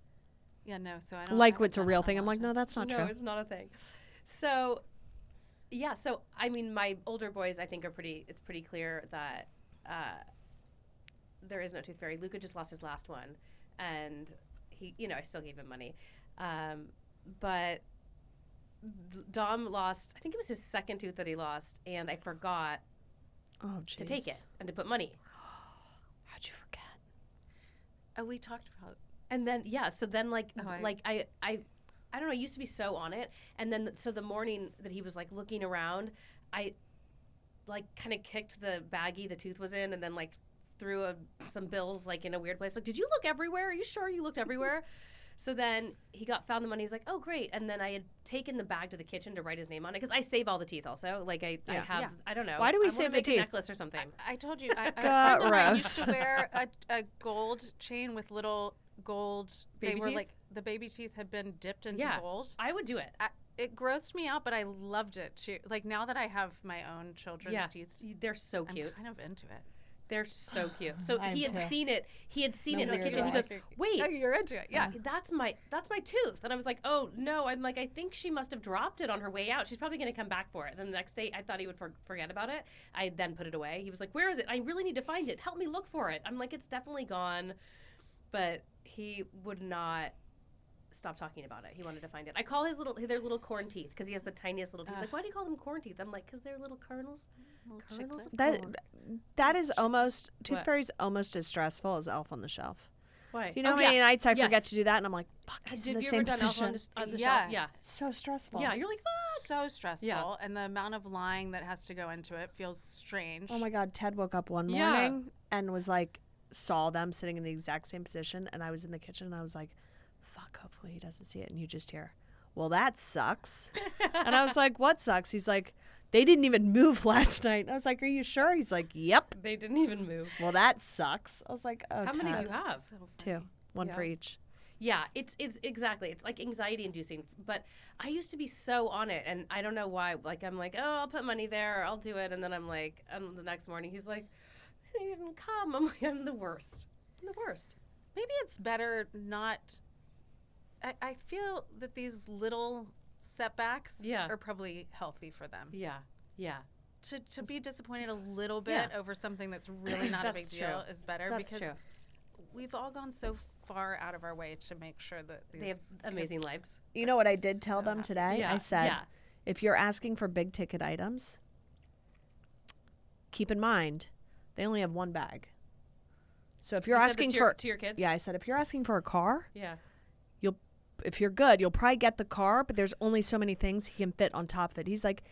Yeah, no. So I don't Like, I what's a haven't real done thing? that I'm like, no, that's not no, true. it's not a thing. So, yeah. So, I mean, my older boys, I think, it's pretty clear that there is no tooth fairy. Luca just lost his last one, and he, I still gave him money. But Dom lost, I think it was his second tooth that he lost, and I forgot to take it and to put money. How'd you forget? Oh, we talked about. And then, so then, I don't know, I used to be so on it. And then, so the morning that he was, like, looking around, I, like, kind of kicked the baggie the tooth was in and then, like, threw some bills, like, in a weird place. Like, did you look everywhere? Are you sure you looked everywhere? So then he found the money. He's like, oh, great. And then I had taken the bag to the kitchen to write his name on it because I save all the teeth also. Like, I don't know. Why do we I wanna save the make teeth? a necklace or something. I told you. I Gross. used to wear a gold chain with little gold. Baby they were teeth? like the baby teeth had been dipped into gold. I would do it. It grossed me out, but I loved it too. Like now that I have my own children's teeth, They're so cute. I'm kind of into it. They're so cute. So I he am had too. seen it. He had seen it in the weird kitchen. He way. goes, wait. Oh, you're into it. Yeah. That's my tooth. And I was like, oh no. I'm like, I think she must have dropped it on her way out. She's probably going to come back for it. Then the next day, I thought he would forget about it. I then put it away. He was like, where is it? I really need to find it. Help me look for it. I'm like, it's definitely gone. But he would not stop talking about it. He wanted to find it. I call their little corn teeth because he has the tiniest little teeth. He's like, why do you call them corn teeth? I'm like, because they're little kernels. Kernels of corn. That is almost, Tooth What? Fairy's almost as stressful as Elf on the Shelf. Why? Do you know how many nights I forget Yes. to do that and I'm like, fuck, he's in Have the you same ever done Elf position. on the Yeah. Shelf? Yeah. It's so stressful. Yeah. You're like, fuck. So stressful, Yeah. and the amount of lying that has to go into it feels strange. Oh my God, Ted woke up one Yeah. morning and was like, saw them sitting in the exact same position, and I was in the kitchen and I was like, fuck, hopefully he doesn't see it. And you just hear, well, that sucks. And I was like, what sucks? He's like, they didn't even move last night. And I was like, are you sure? He's like, yep. They didn't even move. Well, that sucks. I was like, oh, How many do Ted. you have? So funny. Two. One Yeah. for each. Yeah, it's exactly. It's like anxiety inducing. But I used to be so on it, and I don't know why. Like I'm like, oh, I'll put money there, I'll do it, and then I'm like, and the next morning he's like, they didn't come. I'm like, I'm the worst. I'm the worst. Maybe it's better not. I feel that these little setbacks Yeah. are probably healthy for them. Yeah, yeah. To be disappointed a little bit over something that's really not a big That's deal true. is better That's because true. we've all gone so far out of our way to make sure that these They have amazing lives. You know what I did tell So them happy. today? Yeah, I said, yeah. if you're asking for big ticket items, keep in mind, they only have one bag. So if you're You said asking this for, to your kids. yeah, I said, if you're asking for a car, Yeah. if you're good, you'll probably get the car, but there's only so many things he can fit on top of it. He's like,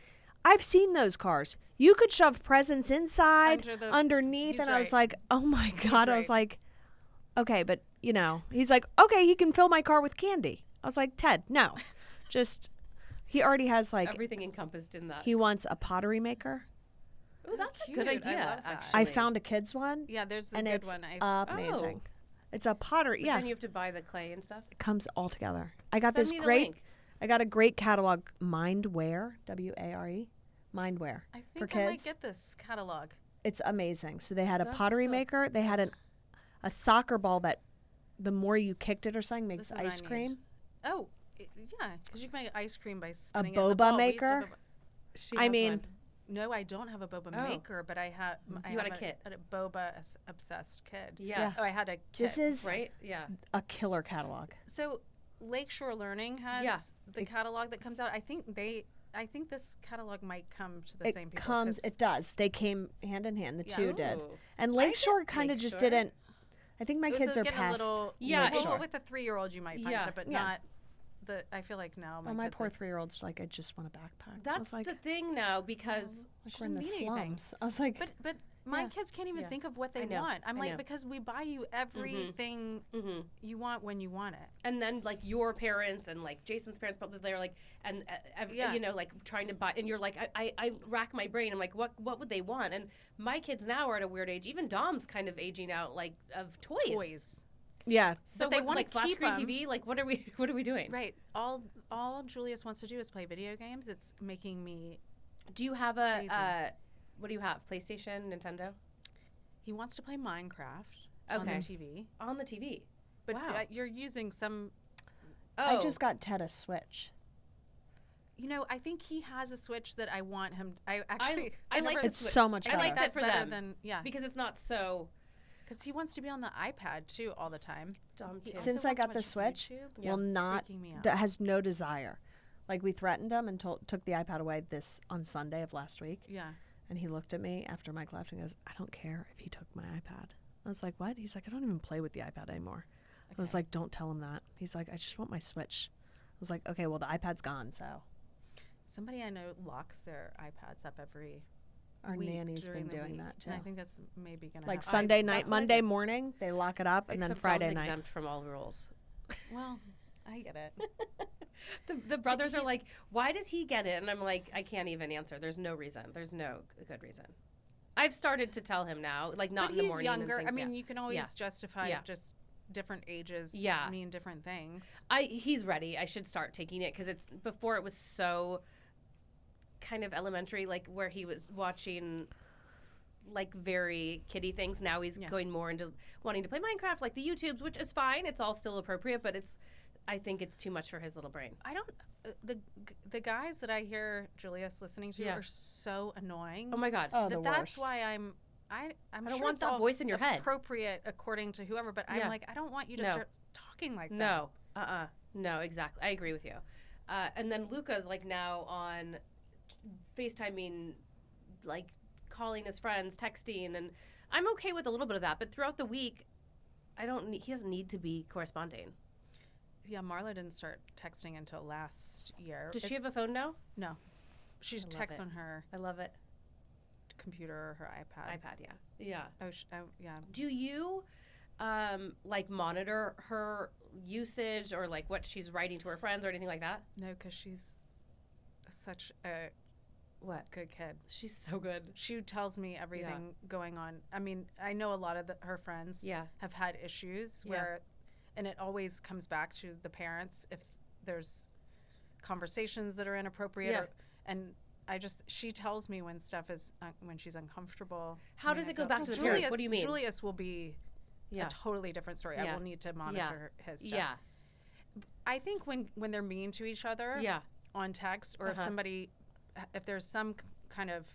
I've seen those cars. You could shove presents inside, underneath. he's And I was right. like, oh my God. I was right. like, okay, but he's like, okay, he can fill my car with candy. I was like, Ted, no. Just, he already has like, Everything encompassed in that. he wants a pottery maker. Oh, that's a Cute. good I idea. love that. Actually, I found a kid's one. Yeah, there's a and good it's one. amazing. It's a pottery. But Yeah. Then you have to buy the clay and stuff. It comes all together. I got Send this me the great, link. I got a great catalog, Mindware, WARE, Mindware I for think I might kids. get this catalog. It's amazing. So they had a That's pottery cool. maker. They had a soccer ball that the more you kicked it or something makes This is what I ice need. cream. Oh, yeah, because you can make ice cream by A spinning it in the boba ball. We used to have maker. She I has mean, one. No, I don't have a boba Oh. maker, but I have. You had a kit. A boba obsessed kid. Yes. Oh, I had a kit. This is Right? Yeah. a killer catalog. So Lakeshore Learning has Yeah. the catalog that comes out. I think this catalog might come to the same It people. comes. 'cause It does. They came hand in hand. The Yeah. two did. Ooh. And Lakeshore kind of just Lakeshore. didn't. I think my it was kids are getting past. a little. Yeah, well, it's- with a 3-year-old, you might find Yeah. stuff, but Yeah. not. I feel like now my kids poor are- 3-year-old's like, I just want a backpack. I That's was like, the thing now because like we're in the shouldn't mean anything. slums. I was like, But my Yeah. kids can't even Yeah. think of what they I know. want. I'm I like, know. because we buy you everything you want when you want it. and then like your parents and like Jason's parents probably they're like and Yeah. you know like trying to buy and you're like I rack my brain. I'm like what would they want? And my kids now are at a weird age. Even Dom's kind of aging out like of toys. yeah. So But they what, wanna like flat keep screen 'em. TV. Like what are we doing? Right. All Julius wants to do is play video games. It's making me. Do you have Crazy. what do you have? PlayStation, Nintendo? He wants to play Minecraft on the Okay. TV. On the TV. But Wow. you're using some. Oh, I just got Ted a Switch. You know, I think he has a Switch that I want him. I actually. I like never- the It's Switch. so much I better. like that That's for better them. than because it's not so because he wants to be on the iPad too all the time. dumb He too. also Since I wants got to the watch Switch, YouTube. will not, freaking me out. has no desire. Like we threatened him and took the iPad away on Sunday of last week. Yeah. And he looked at me after Mike left and goes, I don't care if he took my iPad. I was like, what? He's like, I don't even play with the iPad anymore. I was like, don't tell him that. He's like, I just want my Switch. I was like, okay, well, the iPad's gone, so. Somebody I know locks their iPads up every Our week nanny's during been the doing week, that, too. and I think that's maybe gonna Like happen. Sunday that's night, what I Monday did. morning, they lock it up, and then Except Friday Dom's night. exempt from all rules. Well, I get it. The brothers are like, why does he get it? And I'm like, I can't even answer. There's no reason. There's no good reason. I've started to tell him now, like not But in the he's morning. and younger. I things, mean, yeah. you can always Yeah. justify Yeah. just different ages Yeah. mean different things. He's ready. I should start taking it because it's before it was so kind of elementary, like where he was watching like very kiddie things. Now he's Yeah. going more into wanting to play Minecraft, like the YouTubes, which is fine. It's all still appropriate, but I think it's too much for his little brain. I don't. The guys that I hear Julius listening to Yeah. are so annoying. Oh my God. Oh, the that's worst. why I'm don't sure want it's that all voice in your head. appropriate according to whoever, but I'm Yeah. like, I don't want you to No. start talking like that. No, no, exactly. I agree with you. And then Luca's like now on FaceTiming, like calling his friends, texting, and I'm okay with a little bit of that. But throughout the week, he doesn't need to be corresponding. Yeah, Marla didn't start texting until last year. Does she have a phone now? No. She I love texts it. on her I love it. computer or her iPad. iPad, yeah, yeah. Yeah. Do you like monitor her usage or like what she's writing to her friends or anything like that? No, because she's such a What? good kid. She's so good. She tells me everything going on. I mean, I know a lot of her friends Yeah. have had issues Yeah. where, and it always comes back to the parents if there's conversations that are inappropriate. Yeah. And she tells me when stuff is, when she's uncomfortable. How I mean, does I it go feel- back to the Julius, parents? What do you mean? Julius will be Yeah. a totally different story. Yeah. I will need to monitor his stuff. Yeah. I think when they're mean to each other Yeah. on text, or if there's some kind of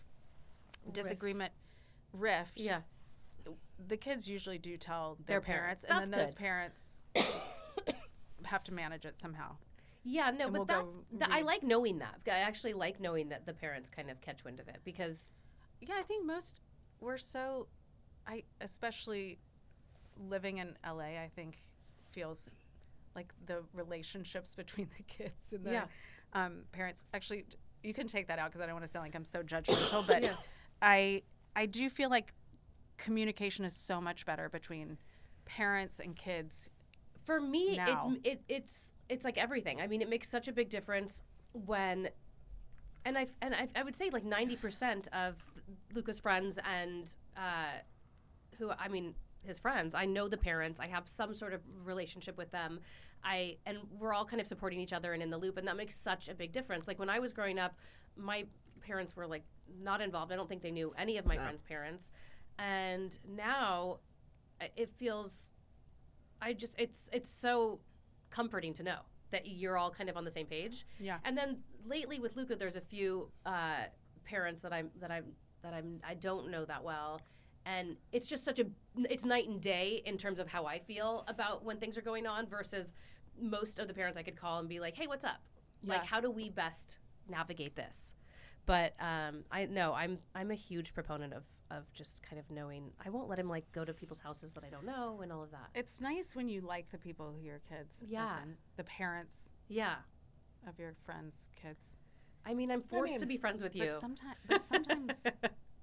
disagreement, rift, Yeah. the kids usually do tell Their their parents, parents. and then That's those parents have to manage it somehow. Yeah, no, And but we'll go I read. like knowing that. I actually like knowing that the parents kind of catch wind of it because Yeah, I think we're so, especially living in LA, I think feels like the relationships between the kids and the Yeah. parents. Actually, you can take that out because I don't want to sound like I'm so judgmental, but Yeah. I do feel like communication is so much better between parents and kids. for me Now. it's like everything. I mean, it makes such a big difference when and I would say like 90% of Luca's friends and his friends, I know the parents. I have some sort of relationship with them. And we're all kind of supporting each other and in the loop, and that makes such a big difference. Like when I was growing up, my parents were like not involved. I don't think they knew any of my friends' parents. And now it feels it's so comforting to know that you're all kind of on the same page. Yeah. And then lately with Luca, there's a few parents that I don't know that well, and it's just it's night and day in terms of how I feel about when things are going on versus most of the parents I could call and be like, hey, what's up? Yeah. Like, how do we best navigate this? But I'm a huge proponent of just kind of knowing. I won't let him like go to people's houses that I don't know and all of that. It's nice when you like the people who your kids. Yeah. The parents. Yeah. Of your friends' kids. I mean, I'm forced to be friends with you. But sometimes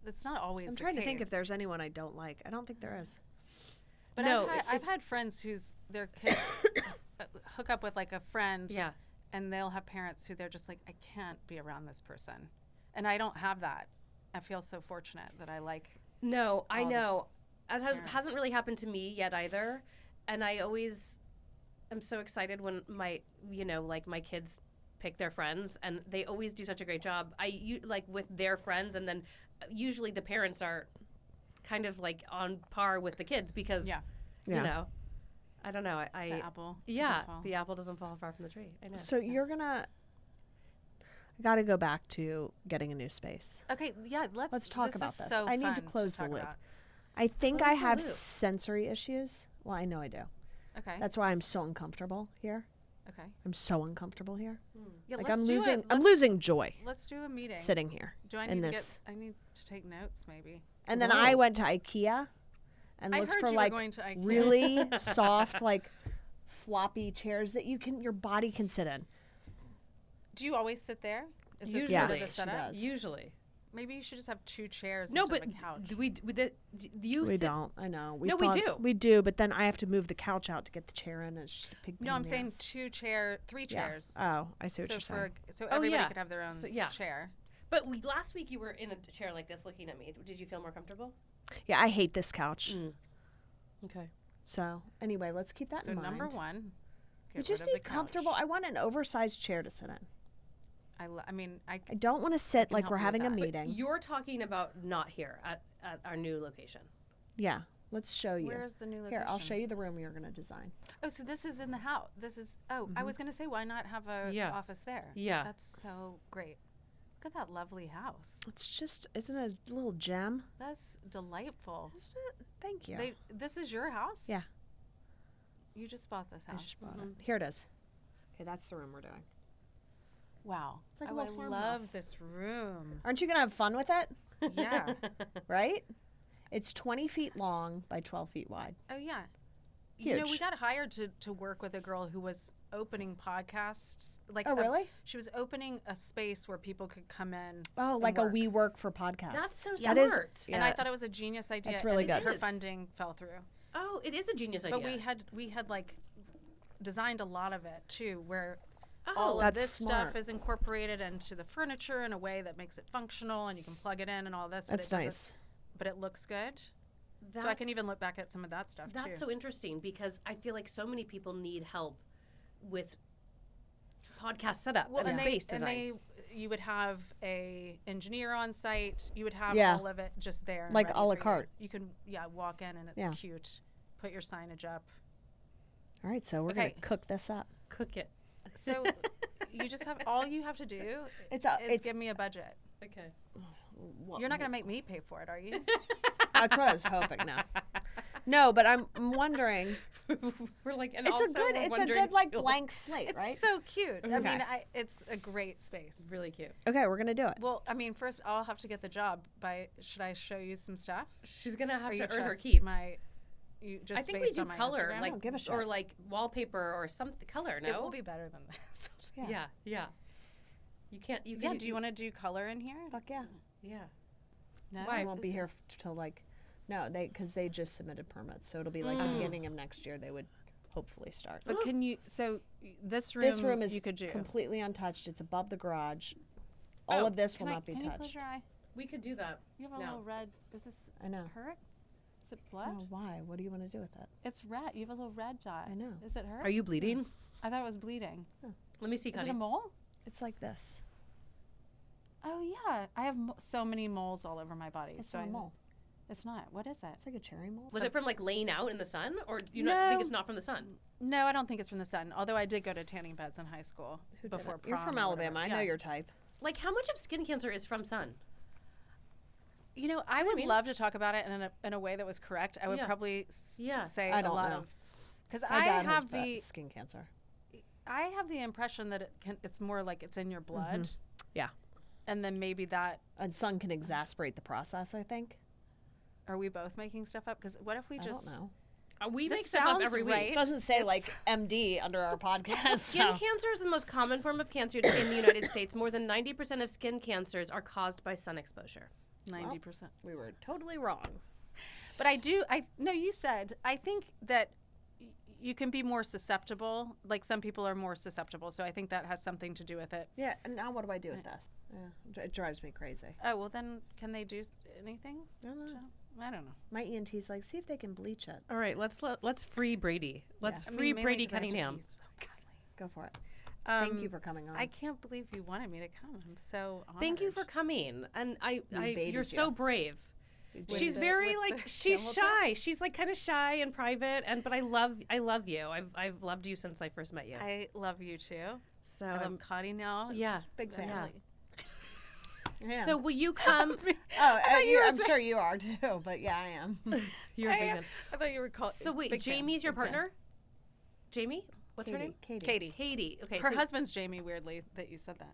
it's not always. I'm trying to think if there's anyone I don't like. I don't think there is. But no, I've had friends whose their kids hook up with like a friend. Yeah. And they'll have parents who they're just like, I can't be around this person. And I don't have that. I feel so fortunate that I like. No, I know. It hasn't really happened to me yet either. And I always am so excited when my kids pick their friends, and they always do such a great job. Like with their friends, and then usually the parents are kind of like on par with the kids because, you know, I don't know. The apple. Yeah, the apple doesn't fall far from the tree. I know. So you're gonna. I got to go back to getting a new space. Okay, yeah, let's talk about this. So I need to close the loop. I think I have sensory issues. Well, I know I do. Okay. That's why I'm so uncomfortable here. Okay. I'm so uncomfortable here. Yeah, like I'm losing joy. Let's do a meeting. Sitting here. Do I need to I need to take notes maybe. And then I went to IKEA and looked for like really soft, like floppy chairs that your body can sit in. Do you always sit there? Is Usually, this the setup? Usually. Maybe you should just have 2 chairs instead of a couch. We don't. I know. We do. We do, but then I have to move the couch out to get the chair in. It's just a big pain. No, I'm saying 3 chairs. Oh, I see what you're saying. So everybody could have their own chair. But last week you were in a chair like this looking at me. Did you feel more comfortable? Yeah, I hate this couch. Okay. So anyway, let's keep that in mind. So number 1, we just need comfortable. I want an oversized chair to sit in. I don't want to sit like we're having a meeting. But you're talking about not here at our new location. Yeah, let's show you. Where's the new location? Here, I'll show you the room you're going to design. Oh, so this is in the house. This is. I was going to say, why not have a office there? Yeah, that's so great. Look at that lovely house. It's just, isn't it a little gem? That's delightful. Isn't it? Thank you. This is your house? Yeah. You just bought this house. I just bought it. Here it is. Okay, that's the room we're doing. Wow. It's like I love this room. Aren't you going to have fun with it? Yeah. Right? It's 20 feet long by 12 feet wide. Oh, yeah. Huge. You know, we got hired to work with a girl who was opening podcasts. Like, really? She was opening a space where people could come in. Oh, like work. a WeWork for podcasts. That's so That smart. Is, and I thought it was a genius idea. It's really good. Her funding fell through. Oh, it is a genius idea. But we had like designed a lot of it too, where all of this smart. stuff is incorporated into the furniture in a way that makes it functional, and you can plug it in and all this. That's nice. But it looks good. So I can even look back at some of that stuff too. That's so interesting because I feel like so many people need help with podcast setup and space design. You would have a engineer on site. You would have all of it just there. Like a la carte. You can walk in and it's cute. Put your signage up. All right, so we're going to cook this up. Cook it. So you just have, all you have to do is give me a budget. Okay. You're not going to make me pay for it, are you? That's what I was hoping. No, but I'm wondering. We're like, and it's a good like blank slate, right? It's so cute. Okay. I mean, it's a great space. Really cute. Okay, we're gonna do it. Well, I mean, first I'll have to get the job. Should I show you some stuff? She's gonna have to earn her keep. I think we do color, Instagram? like give a shit. or like wallpaper or some color. No, it will be better than this. Yeah. You can't. Do you want to do color in here? Fuck yeah. Yeah. No, I won't be here till because they just submitted permits, so it'll be like the beginning of next year they would hopefully start. But can you? So this room is you could do completely untouched. It's above the garage. All of this will not be touched. Can you close your eye? We could do that. You have a little red. Is this? I know. Hurt? Is it blood? No, why? What do you want to do with it? It's red. You have a little red dot. I know. Is it hurt? Are you bleeding? I thought it was bleeding. Oh. Let me see, Kottie. Is it a mole? It's like this. Oh yeah, I have so many moles all over my body. It's not a mole. It's not. What is it? It's like a cherry mole. Was it from like laying out in the sun, or do you not think it's not from the sun? No, I don't think it's from the sun. Although I did go to tanning beds in high school before prom. You're from Alabama. I know your type. Like, how much of skin cancer is from sun? You know, I would love to talk about it in a way that was correct. I would probably say a lot of, because I have the skin cancer. I have the impression that it's more like it's in your blood. Yeah. And then maybe that. And sun can exasperate the process, I think. Are we both making stuff up? Because what if we I just. don't know. We This make stuff up sounds every right. week. It doesn't say like MD under our podcast. Skin cancer is the most common form of cancer in the United States. More than 90% of skin cancers are caused by sun exposure. 90%. We were totally wrong. But no, you said, I think that you can be more susceptible. Like some people are more susceptible. So I think that has something to do with it. Yeah, and now what do I do with this? Yeah, it drives me crazy. Oh, well then can they do anything? I don't know. I don't know. My ENT's like, see if they can bleach it. All right, let's free Brady. Let's I mean, free mainly Brady 'cause I have to Cunningham. be so cuddly. Go for it. Thank you for coming on. I can't believe you wanted me to come. I'm so honored. Thank you for coming, and baited you're you. so brave. With She's the- very with like the she's camel shy. She's like kind of shy and private, but I love you. I've loved you since I first met you. I love you too. So I love Kottie now. yeah, big fan. yeah. Yeah. So will you come? I'm sure you are too, but yeah, I am. You're a big fan. I thought you were called. So wait, Jamie's your partner? Jamie? What's her name? Katie. Katie. Okay. Her so, husband's Jamie. Weirdly, that you said that.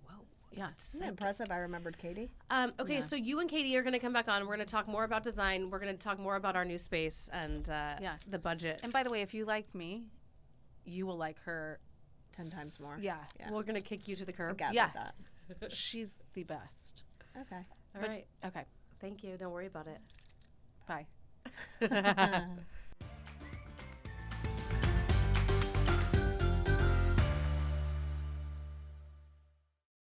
Whoa. Yeah. Isn't it impressive? I remembered Katie. Okay, Yeah. so you and Katie are going to come back on. We're going to talk more about design. We're going to talk more about our new space and the budget. And by the way, if you like me, you will like her 10 times more. Yeah. Yeah. We're going to kick you to the I curb. gathered Yeah. that. She's the best. Okay. All right. Okay. Thank you. Don't worry about it. Bye.